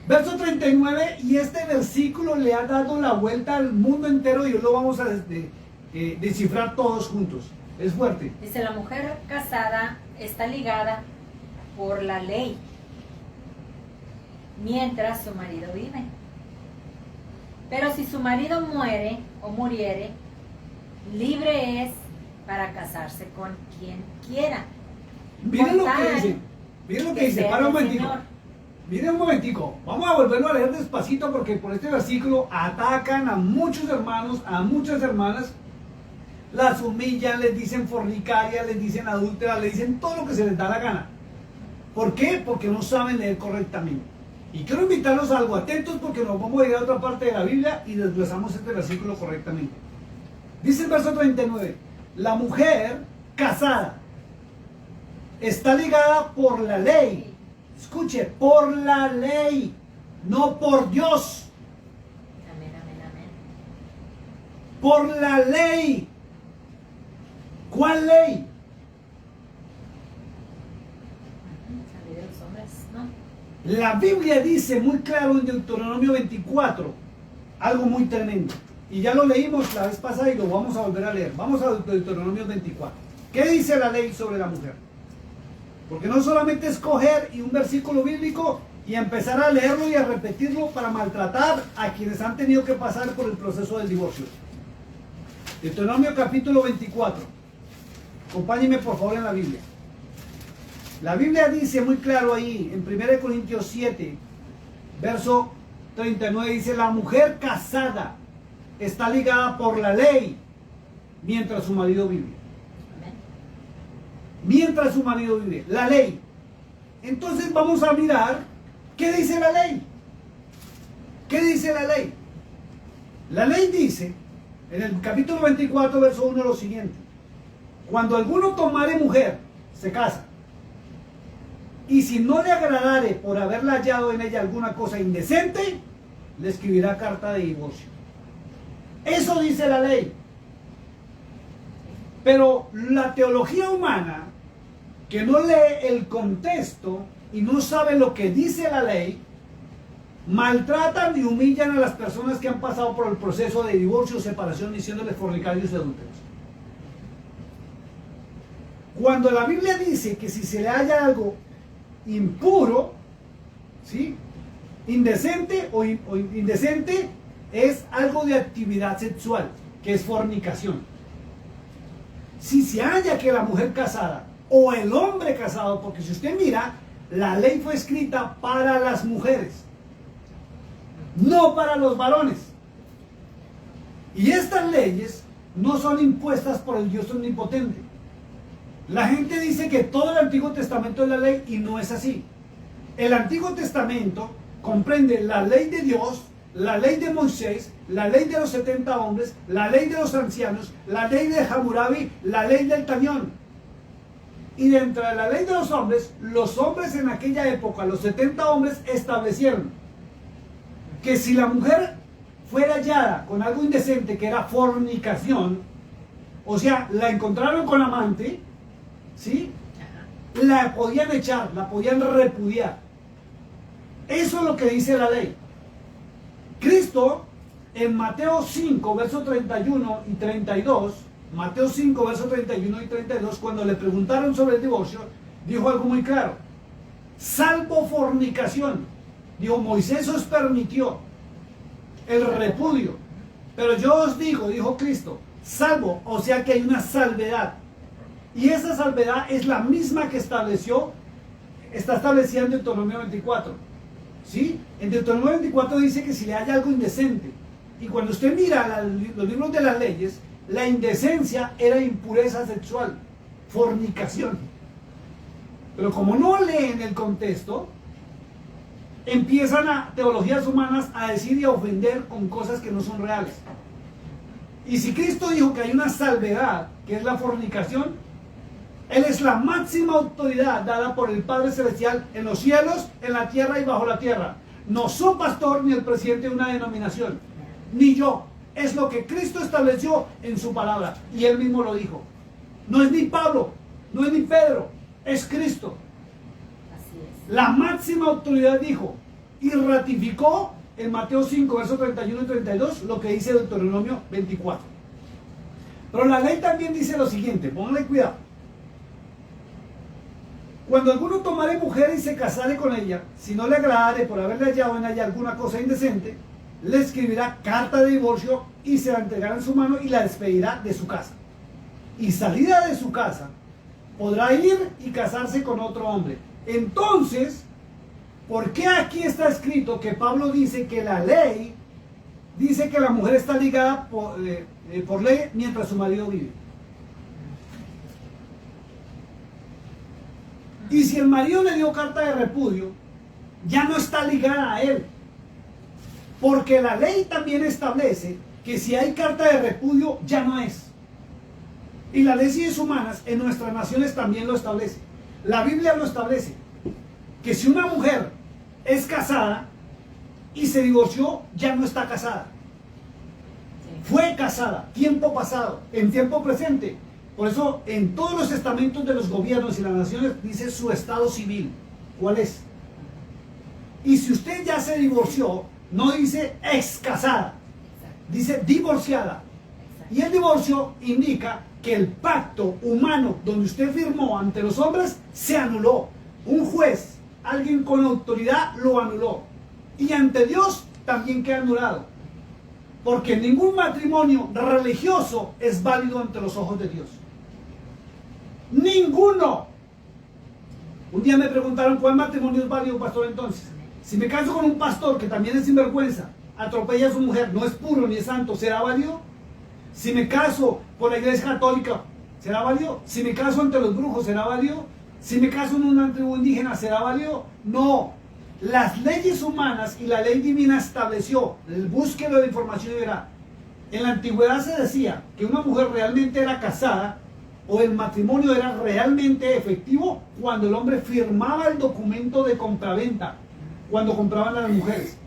Verso 39, y este versículo le ha dado la vuelta al mundo entero y hoy lo vamos a descifrar todos juntos. Es fuerte.
Dice, la mujer casada está ligada por la ley mientras su marido vive. Pero si su marido muere o muriere, libre es para casarse con quien quiera.
Miren lo
Con
que
tal
dice. Miren lo que
que
dice.
sea
Para un
del
momentico.
Señor.
Miren un momentico. Vamos a volverlo a leer despacito porque por este versículo atacan a muchos hermanos, a muchas hermanas. Las humillan, les dicen fornicarias, les dicen adúlteras, les dicen todo lo que se les da la gana. ¿Por qué? Porque no saben leer correctamente. Y quiero invitarlos a algo, atentos porque nos vamos a ir a otra parte de la Biblia y desglosamos este versículo correctamente. Dice el verso 39, la mujer casada está ligada por la ley. Escuche, por la ley, no por Dios.
Amén, amén, amén.
Por la ley. ¿Cuál ley?
La ley de los hombres, ¿no?
La Biblia dice muy claro en Deuteronomio 24 algo muy tremendo. Y ya lo leímos la vez pasada y lo vamos a volver a leer. Vamos a Deuteronomio 24. ¿Qué dice la ley sobre la mujer? Porque no solamente es coger y un versículo bíblico y empezar a leerlo y a repetirlo para maltratar a quienes han tenido que pasar por el proceso del divorcio. Deuteronomio capítulo 24. Acompáñenme por favor en la Biblia. La Biblia dice muy claro ahí, en 1 Corintios 7, verso 39, dice, la mujer casada está ligada por la ley mientras su marido vive.
Amén.
Mientras su marido vive. La ley. Entonces vamos a mirar qué dice la ley. ¿Qué dice la ley? La ley dice, en el capítulo 24, verso 1, lo siguiente. Cuando alguno tomare mujer, se casa. Y si no le agradare por haberla hallado en ella alguna cosa indecente, le escribirá carta de divorcio. Eso dice la ley. Pero la teología humana, que no lee el contexto y no sabe lo que dice la ley, maltratan y humillan a las personas que han pasado por el proceso de divorcio o separación diciéndoles fornicarios y adúlteros. Cuando la Biblia dice que si se le halla algo impuro, ¿sí? Indecente o indecente es algo de actividad sexual, que es fornicación. Si se halla que la mujer casada o el hombre casado, porque si usted mira, la ley fue escrita para las mujeres, no para los varones. Y estas leyes no son impuestas por el Dios omnipotente. La gente dice que todo el Antiguo Testamento es la ley y no es así. El Antiguo Testamento comprende la ley de Dios, la ley de Moisés, la ley de los 70 hombres, la ley de los ancianos, la ley de Hammurabi, la ley del Tañón. Y dentro de la ley de los hombres en aquella época, los 70 hombres establecieron que si la mujer fuera hallada con algo indecente, que era fornicación, o sea, la encontraron con amante, ¿sí? La podían echar, la podían repudiar. Eso es lo que dice la ley. Cristo, en Mateo 5, versos 31 y 32, Mateo 5, versos 31 y 32, cuando le preguntaron sobre el divorcio, dijo algo muy claro. Salvo fornicación. Dijo, Moisés os permitió el repudio. Pero yo os digo, dijo Cristo, salvo, o sea que hay una salvedad. Y esa salvedad es la misma que está establecida en Deuteronomio 24. ¿Sí? En Deuteronomio 24 dice que si le haya algo indecente. Y cuando usted mira los libros de las leyes, la indecencia era impureza sexual, fornicación. Pero como no leen el contexto, empiezan a teologías humanas a decir y a ofender con cosas que no son reales. Y si Cristo dijo que hay una salvedad, que es la fornicación, Él es la máxima autoridad dada por el Padre Celestial en los cielos, en la tierra y bajo la tierra. No soy pastor ni el presidente de una denominación, ni yo. Es lo que Cristo estableció en su palabra. Y Él mismo lo dijo. No es ni Pablo, no es ni Pedro, es Cristo.
Así es.
La máxima autoridad dijo y ratificó en Mateo 5, versos 31 y 32, lo que dice Deuteronomio 24. Pero la ley también dice lo siguiente, pónganle cuidado. Cuando alguno tomare mujer y se casare con ella, si no le agradare por haberle hallado en ella alguna cosa indecente, le escribirá carta de divorcio y se la entregará en su mano y la despedirá de su casa. y salida de su casa, podrá ir y casarse con otro hombre. Entonces, ¿por qué aquí está escrito que Pablo dice que la ley dice que la mujer está ligada por ley mientras su marido vive? Y si el marido le dio carta de repudio, ya no está ligada a él. Porque la ley también establece que si hay carta de repudio, ya no es. Y las leyes humanas en nuestras naciones también lo establece. La Biblia lo establece. Que si una mujer es casada y se divorció, ya no está casada. Fue casada, tiempo pasado, en tiempo presente. Por eso en todos los estamentos de los gobiernos y las naciones dice su estado civil. ¿Cuál es? Y si usted ya se divorció, no dice ex casada, dice divorciada. Y el divorcio indica que el pacto humano donde usted firmó ante los hombres se anuló. Un juez, alguien con autoridad, lo anuló. Y ante Dios también queda anulado. Porque ningún matrimonio religioso es válido ante los ojos de Dios. Ninguno. Un día me preguntaron cuál matrimonio es válido, pastor, entonces. Si me caso con un pastor que también es sinvergüenza, atropella a su mujer, no es puro ni es santo, ¿será válido? Si me caso con la iglesia católica, ¿será válido? Si me caso ante los brujos, ¿será válido? Si me caso en una tribu indígena, ¿será válido? No. Las leyes humanas y la ley divina estableció, búsquelo de información y verá. En la antigüedad se decía que una mujer realmente era casada o el matrimonio era realmente efectivo cuando el hombre firmaba el documento de compraventa, cuando compraban a las mujeres.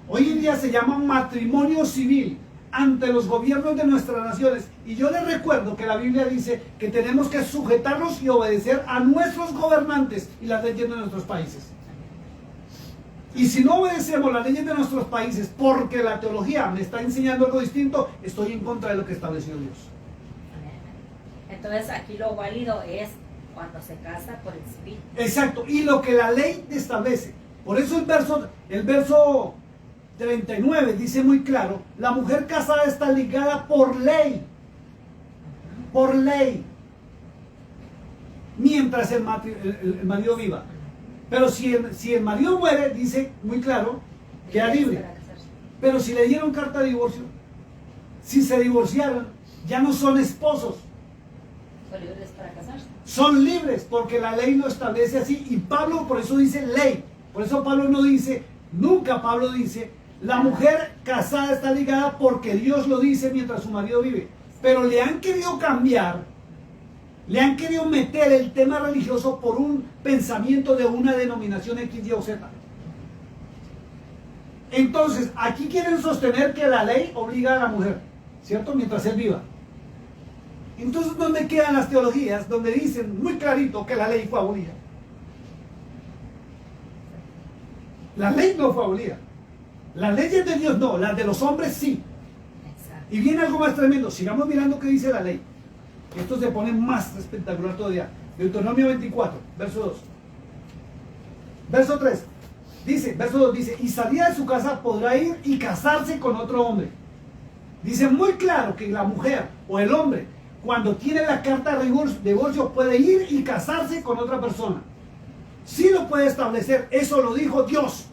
Hoy en día se llama matrimonio civil ante los gobiernos de nuestras naciones. Y yo les recuerdo que la Biblia dice que tenemos que sujetarnos y obedecer a nuestros gobernantes y las leyes de nuestros países. Y si no obedecemos las leyes de nuestros países porque la teología me está enseñando algo distinto, estoy en contra de lo que estableció Dios.
Entonces aquí lo válido es cuando se casa por el civil.
Exacto, y lo que la ley establece. Por eso el verso 39 dice muy claro, la mujer casada está ligada por ley. Por ley. Mientras el marido viva. Pero si el marido muere, dice muy claro, queda libre. Pero si le dieron carta de divorcio, si se divorciaron, ya no son esposos.
Son libres para casarse.
Son libres porque la ley lo establece así. Y Pablo por eso dice ley. Por eso Pablo no dice, nunca Pablo dice, la mujer casada está ligada porque Dios lo dice mientras su marido vive. Pero le han querido cambiar, le han querido meter el tema religioso por un pensamiento de una denominación X, Y o Z. Entonces, aquí quieren sostener que la ley obliga a la mujer, ¿cierto? Mientras él viva. Entonces, ¿dónde quedan las teologías donde dicen muy clarito que la ley fue abolida? La ley no fue abolida. Las leyes de Dios no, las de los hombres sí.
Exacto.
Y viene algo más tremendo. Sigamos mirando qué dice la ley. Esto se pone más espectacular todavía. Deuteronomio 24, verso 2. Verso 3. Dice, verso 2 dice, y salida de su casa podrá ir y casarse con otro hombre. Dice muy claro que la mujer o el hombre, cuando tiene la carta de divorcio, puede ir y casarse con otra persona. Sí lo puede establecer. Eso lo dijo Dios.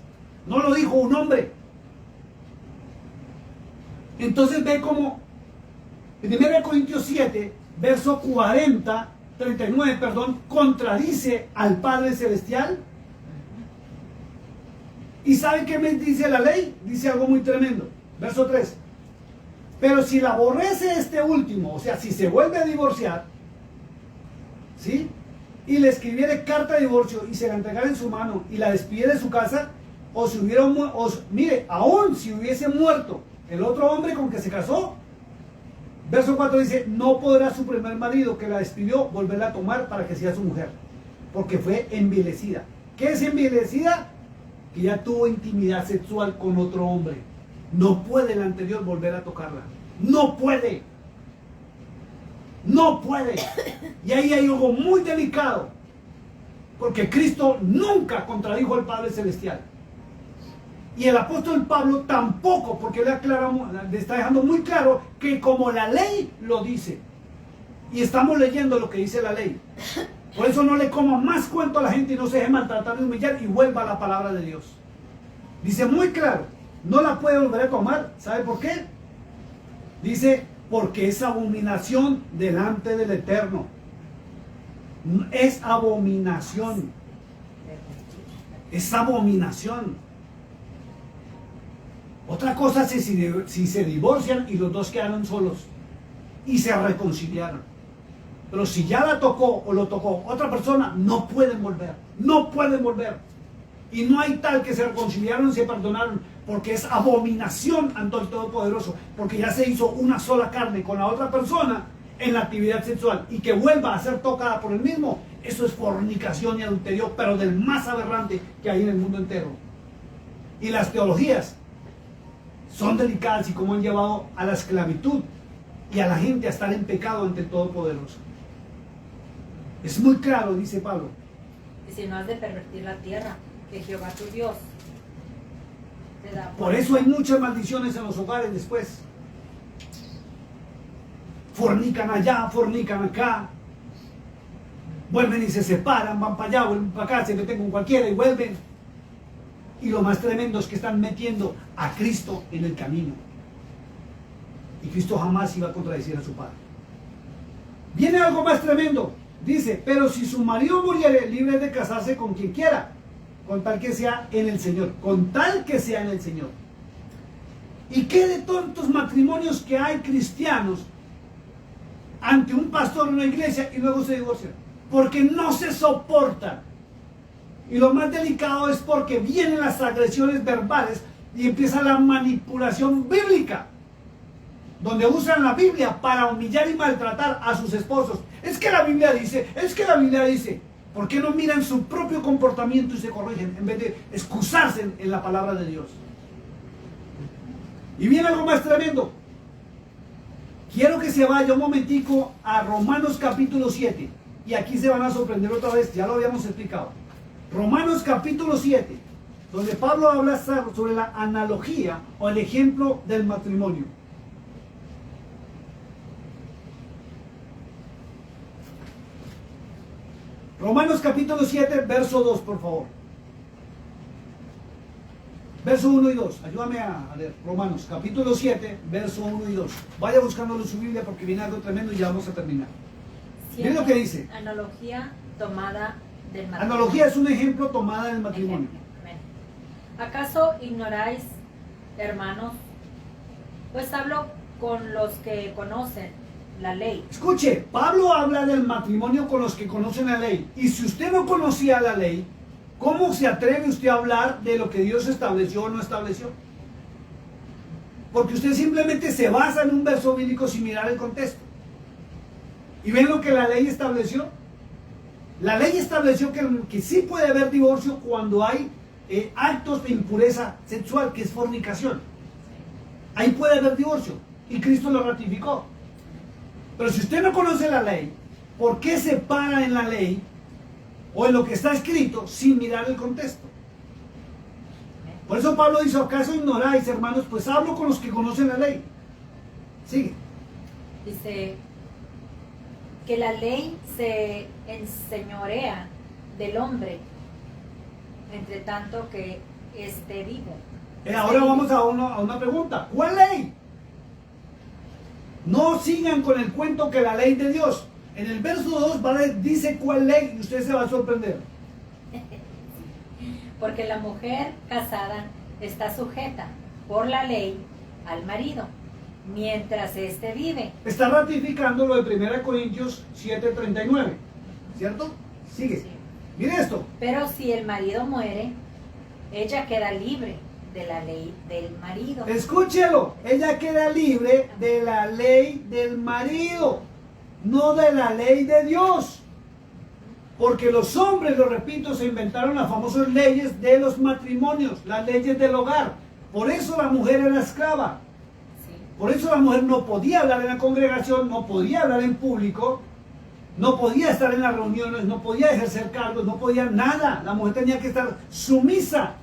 No lo dijo un hombre. Entonces ve como en 1 Corintios 7, verso 39, contradice al Padre Celestial. ¿Y sabe qué me dice la ley? Dice algo muy tremendo. Verso 3. Pero si la aborrece este último, o sea, si se vuelve a divorciar, ¿sí? Y le escribiere carta de divorcio y se la entregara en su mano y la despide de su casa, o si hubiera, mire, aún si hubiese muerto el otro hombre con que se casó, verso 4 dice, no podrá su primer marido que la despidió volverla a tomar para que sea su mujer, porque fue envilecida. ¿Qué es envilecida? Que ya tuvo intimidad sexual con otro hombre. No puede el anterior volver a tocarla. No puede. No puede. Y ahí hay algo muy delicado, porque Cristo nunca contradijo al Padre Celestial. Y el apóstol Pablo tampoco, porque le está dejando muy claro que como la ley lo dice. Y estamos leyendo lo que dice la ley. Por eso no le coma más cuento a la gente y no se deje maltratar ni humillar y vuelva a la palabra de Dios. Dice muy claro, no la puede volver a tomar. ¿Sabe por qué? Dice, porque es abominación delante del Eterno. Es abominación. Es abominación. Otra cosa es si se divorcian y los dos quedaron solos y se reconciliaron. Pero si ya la tocó o lo tocó otra persona, no pueden volver. No pueden volver. Y no hay tal que se reconciliaron y se perdonaron, porque es abominación ante el Todopoderoso, porque ya se hizo una sola carne con la otra persona en la actividad sexual, y que vuelva a ser tocada por el mismo, eso es fornicación y adulterio, pero del más aberrante que hay en el mundo entero. Y las teologías son delicadas y cómo han llevado a la esclavitud y a la gente a estar en pecado ante el Todopoderoso. Es muy claro, dice Pablo.
Y si no has de pervertir la tierra, que Jehová tu Dios te da.
Por eso hay muchas maldiciones en los hogares después. Fornican allá, fornican acá. Vuelven y se separan, van para allá, vuelven para acá, se meten con cualquiera y vuelven. Y lo más tremendo es que están metiendo a Cristo en el camino. Y Cristo jamás iba a contradecir a su Padre. Viene algo más tremendo. Dice, pero si su marido muriere, libre de casarse con quien quiera, con tal que sea en el Señor. Con tal que sea en el Señor. ¿Y qué de tontos matrimonios que hay cristianos ante un pastor en una iglesia y luego se divorcian? Porque no se soportan. Y lo más delicado es porque vienen las agresiones verbales y empieza la manipulación bíblica, donde usan la Biblia para humillar y maltratar a sus esposos. Es que la Biblia dice, es que la Biblia dice. ¿Por qué no miran su propio comportamiento y se corrigen en vez de excusarse en la palabra de Dios? Y viene algo más tremendo. Quiero que se vaya un momentico a Romanos capítulo 7. Y aquí se van a sorprender otra vez, ya lo habíamos explicado. Romanos capítulo 7, donde Pablo habla sobre la analogía o el ejemplo del matrimonio. Romanos capítulo 7, verso 2, por favor. Verso 1 y 2. Ayúdame a leer. Romanos capítulo 7, verso 1 y 2. Vaya buscándolo en su Biblia porque viene algo tremendo y ya vamos a terminar. Miren lo que dice.
Analogía tomada del matrimonio.
Analogía es un ejemplo tomada del matrimonio.
Amén. ¿Acaso ignoráis, hermanos? Pues hablo con los que conocen la ley.
Escuche, Pablo habla del matrimonio con los que conocen la ley. Y si usted no conocía la ley, ¿cómo se atreve usted a hablar de lo que Dios estableció o no estableció? Porque usted simplemente se basa en un verso bíblico sin mirar el contexto. ¿Y ven lo que la ley estableció? La ley estableció que sí puede haber divorcio cuando hay actos de impureza sexual, que es fornicación. Ahí puede haber divorcio. Y Cristo lo ratificó. Pero si usted no conoce la ley, ¿por qué se para en la ley o en lo que está escrito sin mirar el contexto? Por eso Pablo dice, ¿acaso ignoráis, hermanos? Pues hablo con los que conocen la ley. Sigue.
Dice que la ley se enseñorea del hombre, entre tanto que esté vivo.
Ahora vamos a una pregunta. ¿Cuál ley? No sigan con el cuento que la ley de Dios. En el verso 2 dice cuál ley y usted se va a sorprender.
Porque la mujer casada está sujeta por la ley al marido, mientras éste vive.
Está ratificando lo de 1 Corintios 7:39, ¿cierto? Sigue.
Sí.
Mire esto.
Pero si el marido muere, ella queda libre de la ley del marido.
Escúchelo, ella queda libre de la ley del marido, no de la ley de Dios. Porque los hombres, lo repito, se inventaron las famosas leyes de los matrimonios, las leyes del hogar. Por eso la mujer era esclava.
Sí.
Por eso la mujer no podía hablar en la congregación, no podía hablar en público, no podía estar en las reuniones, no podía ejercer cargos, no podía nada. La mujer tenía que estar sumisa.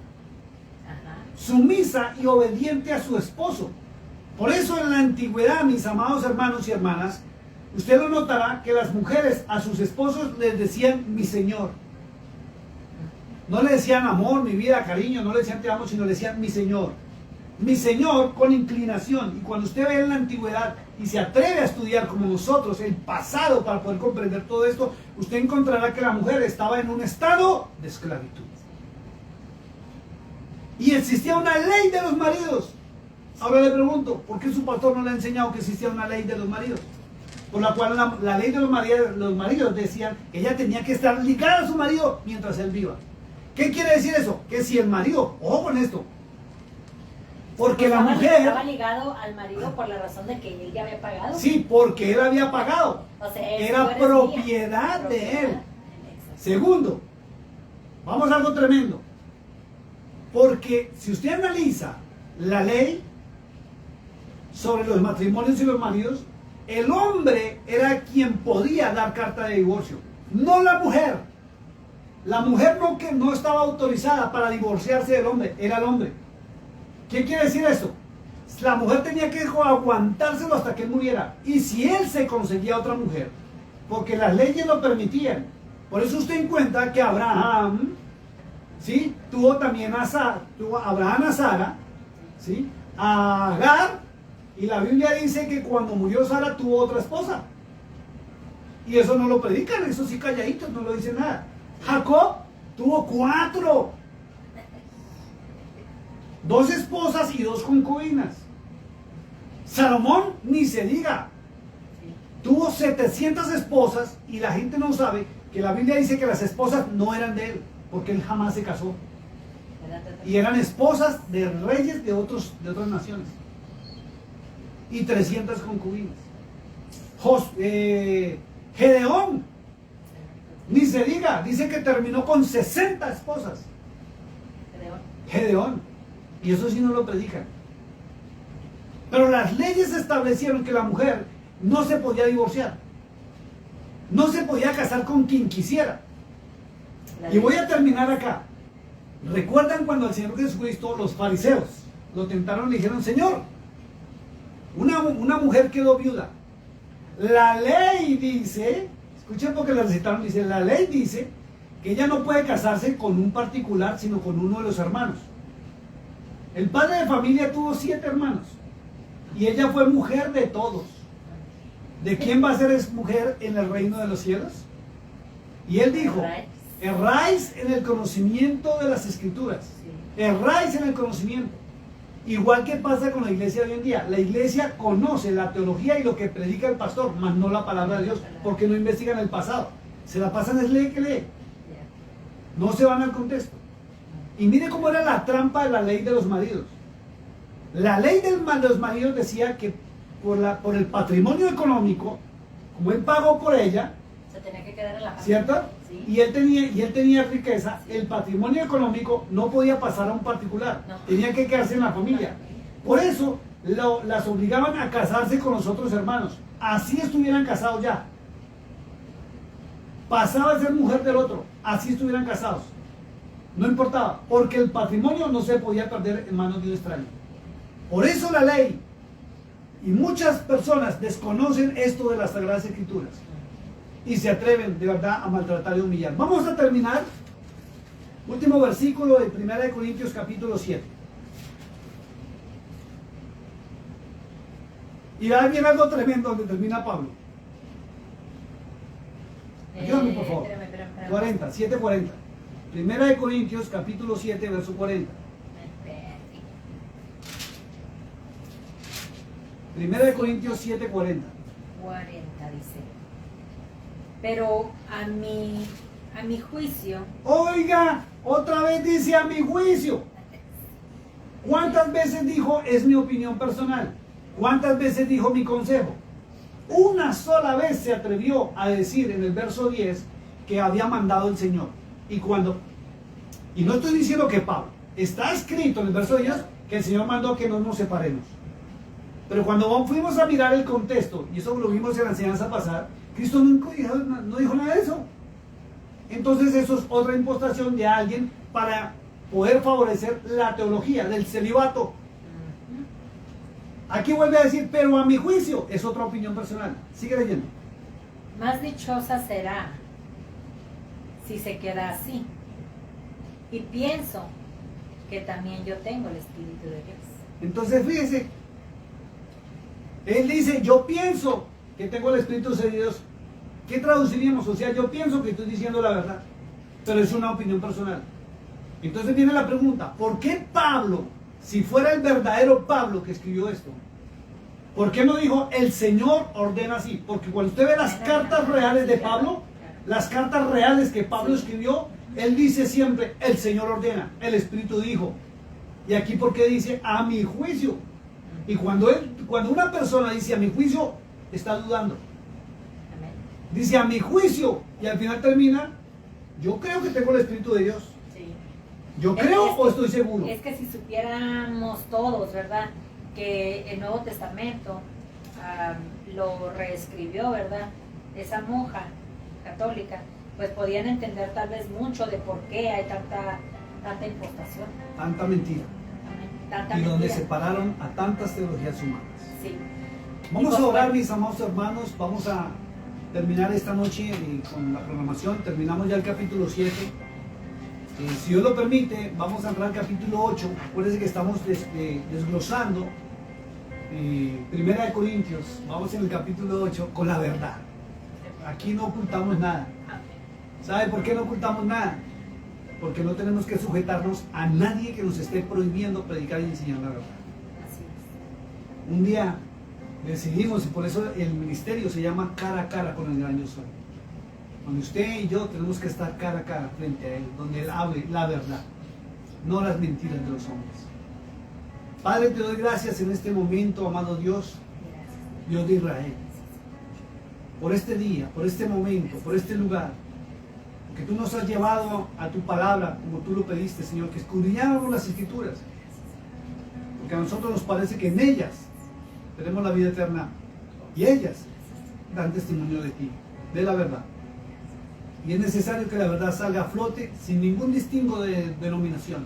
Sumisa y obediente a su esposo. Por eso en la antigüedad, mis amados hermanos y hermanas, usted lo notará que las mujeres a sus esposos les decían mi señor. No le decían amor, mi vida, cariño, no le decían te amo, sino le decían mi señor. Mi señor con inclinación. Y cuando usted ve en la antigüedad y se atreve a estudiar como nosotros el pasado para poder comprender todo esto, usted encontrará que la mujer estaba en un estado de esclavitud. Y existía una ley de los maridos. Ahora le pregunto, ¿por qué su pastor no le ha enseñado que existía una ley de los maridos? Por la cual la ley de los maridos decían que ella tenía que estar ligada a su marido mientras él viva. ¿Qué quiere decir eso? Que si el marido, ojo con esto, porque la mujer...
Estaba ligado al marido por la razón de que él ya había pagado.
Sí, porque él había pagado.
O sea,
era propiedad de él. Segundo, vamos a algo tremendo. Porque si usted analiza la ley sobre los matrimonios y los maridos, el hombre era quien podía dar carta de divorcio, no la mujer. La mujer no estaba autorizada para divorciarse del hombre, era el hombre. ¿Qué quiere decir eso? La mujer tenía que aguantárselo hasta que él muriera. Y si él se conseguía otra mujer, porque las leyes lo permitían. Por eso usted encuentra que Abraham, ¿sí?, tuvo también tuvo Abraham a Sara, ¿sí?, a Agar, y la Biblia dice que cuando murió Sara tuvo otra esposa. Y eso no lo predican, eso sí calladitos, no lo dice nada. Jacob tuvo 4. 2 esposas y 2 concubinas. Salomón, ni se diga, tuvo 700 esposas y la gente no sabe que la Biblia dice que las esposas no eran de él, porque él jamás se casó. Y eran esposas de reyes de otras naciones. Y 300 concubinas. Gedeón, ni se diga, dice que terminó con 60 esposas. Gedeón. Y eso sí no lo predican. Pero las leyes establecieron que la mujer no se podía divorciar. No se podía casar con quien quisiera. Y voy a terminar acá. ¿Recuerdan cuando al Señor Jesucristo los fariseos lo tentaron y le dijeron, Señor, una mujer quedó viuda? La ley dice, escuchen porque la recitaron, dice, la ley dice que ella no puede casarse con un particular, sino con uno de los hermanos. El padre de familia tuvo 7 hermanos y ella fue mujer de todos. ¿De quién va a ser mujer en el reino de los cielos? Y él dijo, erráis en el conocimiento de las escrituras. Erráis en el conocimiento. Igual que pasa con la iglesia de hoy en día. La iglesia conoce la teología y lo que predica el pastor, mas no la palabra de Dios, porque no investigan el pasado. Se la pasan es lee que lee. No se van al contexto. Y mire cómo era la trampa de la ley de los maridos. La ley de los maridos decía que por el patrimonio económico, como él pagó por ella,
se tenía que quedar en la familia.
¿cierto?
Sí.
Y él tenía riqueza, el patrimonio económico no podía pasar a un particular,
No.
tenía que quedarse en la familia. Por eso las obligaban a casarse con los otros hermanos, así estuvieran casados ya. Pasaba a ser mujer del otro, así estuvieran casados. No importaba, porque el patrimonio no se podía perder en manos de un extraño. Por eso la ley, y muchas personas desconocen esto de las Sagradas Escrituras y se atreven de verdad a maltratar y humillar. Vamos a terminar. Último versículo de 1 Corintios capítulo 7. Y ahí viene algo tremendo donde termina Pablo. Ayúdame por favor.
Espérame.
40, 7:40. 1 Corintios capítulo 7, verso 40. 1 Corintios 7:40.
40 dice. Pero a mi juicio.
Oiga, otra vez dice a mi juicio. ¿Cuántas veces dijo es mi opinión personal? ¿Cuántas veces dijo mi consejo? Una sola vez se atrevió a decir en el verso 10 que había mandado el Señor. Y no estoy diciendo que Pablo, está escrito en el verso 10 que el Señor mandó que no nos separemos. Pero cuando fuimos a mirar el contexto, y eso lo vimos en la enseñanza pasada, Cristo no dijo nada de eso. Entonces eso es otra impostación de alguien para poder favorecer la teología del celibato. Aquí vuelve a decir, pero a mi juicio, es otra opinión personal. Sigue leyendo.
más dichosa será si se queda así. Y pienso que también yo tengo el Espíritu de Dios.
Entonces fíjese, él dice, yo pienso que tengo el Espíritu de Dios. ¿Qué traduciríamos? O sea, yo pienso que estoy diciendo la verdad, pero es una opinión personal. Entonces viene la pregunta, ¿por qué Pablo, si fuera el verdadero Pablo que escribió esto, por qué no dijo, el Señor ordena así? Porque cuando usted ve las cartas reales de Pablo, las cartas reales que Pablo escribió, él dice siempre, el Señor ordena, el Espíritu dijo. Y aquí, ¿por qué dice, a mi juicio? Y cuando una persona dice, a mi juicio, está dudando. Dice, a mi juicio, y al final termina, yo creo que tengo el Espíritu de Dios.
Sí.
¿Yo creo o estoy seguro?
Es que si supiéramos todos, ¿verdad? Que el Nuevo Testamento lo reescribió, ¿verdad? Esa monja católica, pues podían entender tal vez mucho de por qué hay tanta impostación.
Tanta mentira.
Tanta
Y donde
mentira.
separaron a tantas teologías humanas.
Sí.
Vamos
Y
a
pues,
orar,
bueno,
mis amados hermanos. Vamos a terminar esta noche con la programación. Terminamos ya el capítulo 7. Si Dios lo permite, vamos a entrar al capítulo 8. Acuérdense que estamos desglosando Primera de Corintios. Vamos en el capítulo 8 con la verdad. Aquí no ocultamos nada. ¿Sabe por qué no ocultamos nada? Porque no tenemos que sujetarnos a nadie que nos esté prohibiendo predicar y enseñar la verdad.
así es.
Un día decidimos, y por eso el ministerio se llama cara a cara con el gran yo soy. Donde usted y yo tenemos que estar cara a cara frente a Él, donde Él hable la verdad, no las mentiras de los hombres. Padre, te doy gracias en este momento, amado Dios,
Gracias.
Dios de Israel, por este día, por este momento, por este lugar, que tú nos has llevado a tu palabra, como tú lo pediste, Señor, que escudriñáramos las Escrituras, porque a nosotros nos parece que en ellas tenemos la vida eterna, y ellas dan testimonio de ti, de la verdad. Y es necesario que la verdad salga a flote sin ningún distingo de denominación,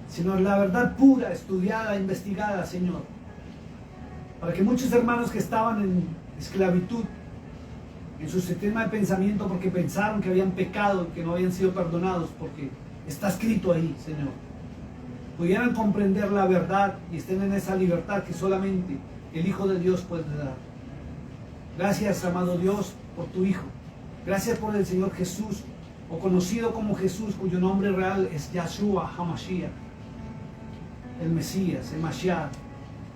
sino la verdad pura, estudiada, investigada, Señor, para que muchos hermanos que estaban en esclavitud, en su sistema de pensamiento, porque pensaron que habían pecado, que no habían sido perdonados, porque está escrito ahí, Señor, pudieran comprender la verdad y estén en esa libertad que solamente el Hijo de Dios puede dar. Gracias, amado Dios, por tu Hijo. Gracias por el Señor Jesús, o conocido como Jesús, cuyo nombre real es Yahshua HaMashiach, el Mesías, el Mashiach.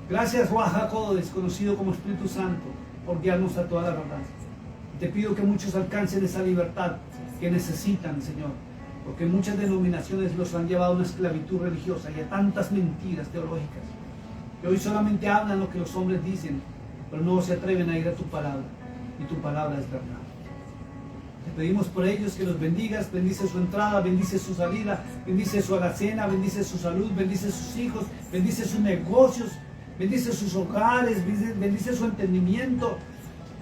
Gracias, Ruach HaKodesh, conocido como Espíritu Santo, por guiarnos a toda la verdad. Te pido que muchos alcancen esa libertad que necesitan, Señor, porque muchas denominaciones los han llevado a una esclavitud religiosa y a tantas mentiras teológicas, que hoy solamente hablan lo que los hombres dicen, pero no se atreven a ir a tu palabra, y tu palabra es verdad. Te pedimos por ellos que los bendigas, bendice su entrada, bendice su salida, bendice su alacena, bendice su salud, bendice sus hijos, bendice sus negocios, bendice sus hogares, bendice su entendimiento.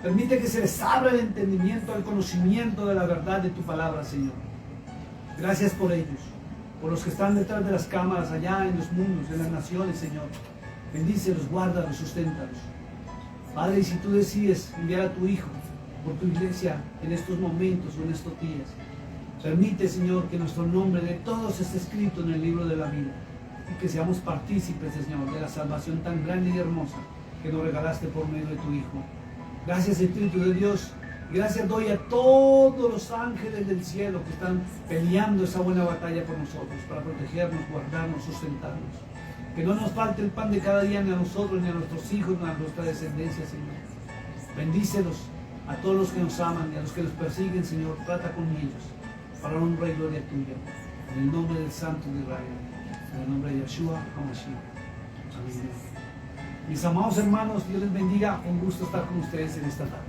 Permite que se les abra el entendimiento, el conocimiento de la verdad de tu palabra, Señor. Gracias por ellos, por los que están detrás de las cámaras, allá en los mundos, en las naciones, Señor. Bendícelos, guárdalos, susténtalos. Padre, y si tú decides enviar a tu Hijo por tu iglesia en estos momentos o en estos días, permite, Señor, que nuestro nombre de todos esté escrito en el libro de la vida y que seamos partícipes, Señor, de la salvación tan grande y hermosa que nos regalaste por medio de tu Hijo. Gracias, Espíritu de Dios, y gracias doy a todos los ángeles del cielo que están peleando esa buena batalla por nosotros, para protegernos, guardarnos, sustentarnos. Que no nos falte el pan de cada día ni a nosotros, ni a nuestros hijos, ni a nuestra descendencia, Señor. Bendícelos a todos los que nos aman y a los que nos persiguen, Señor. Trata con ellos para honra y gloria tuya. En el nombre del Santo de Israel, en el nombre de Yahshua HaMashiach. Amén. Mis amados hermanos, Dios les bendiga. Un gusto estar con ustedes en esta tarde.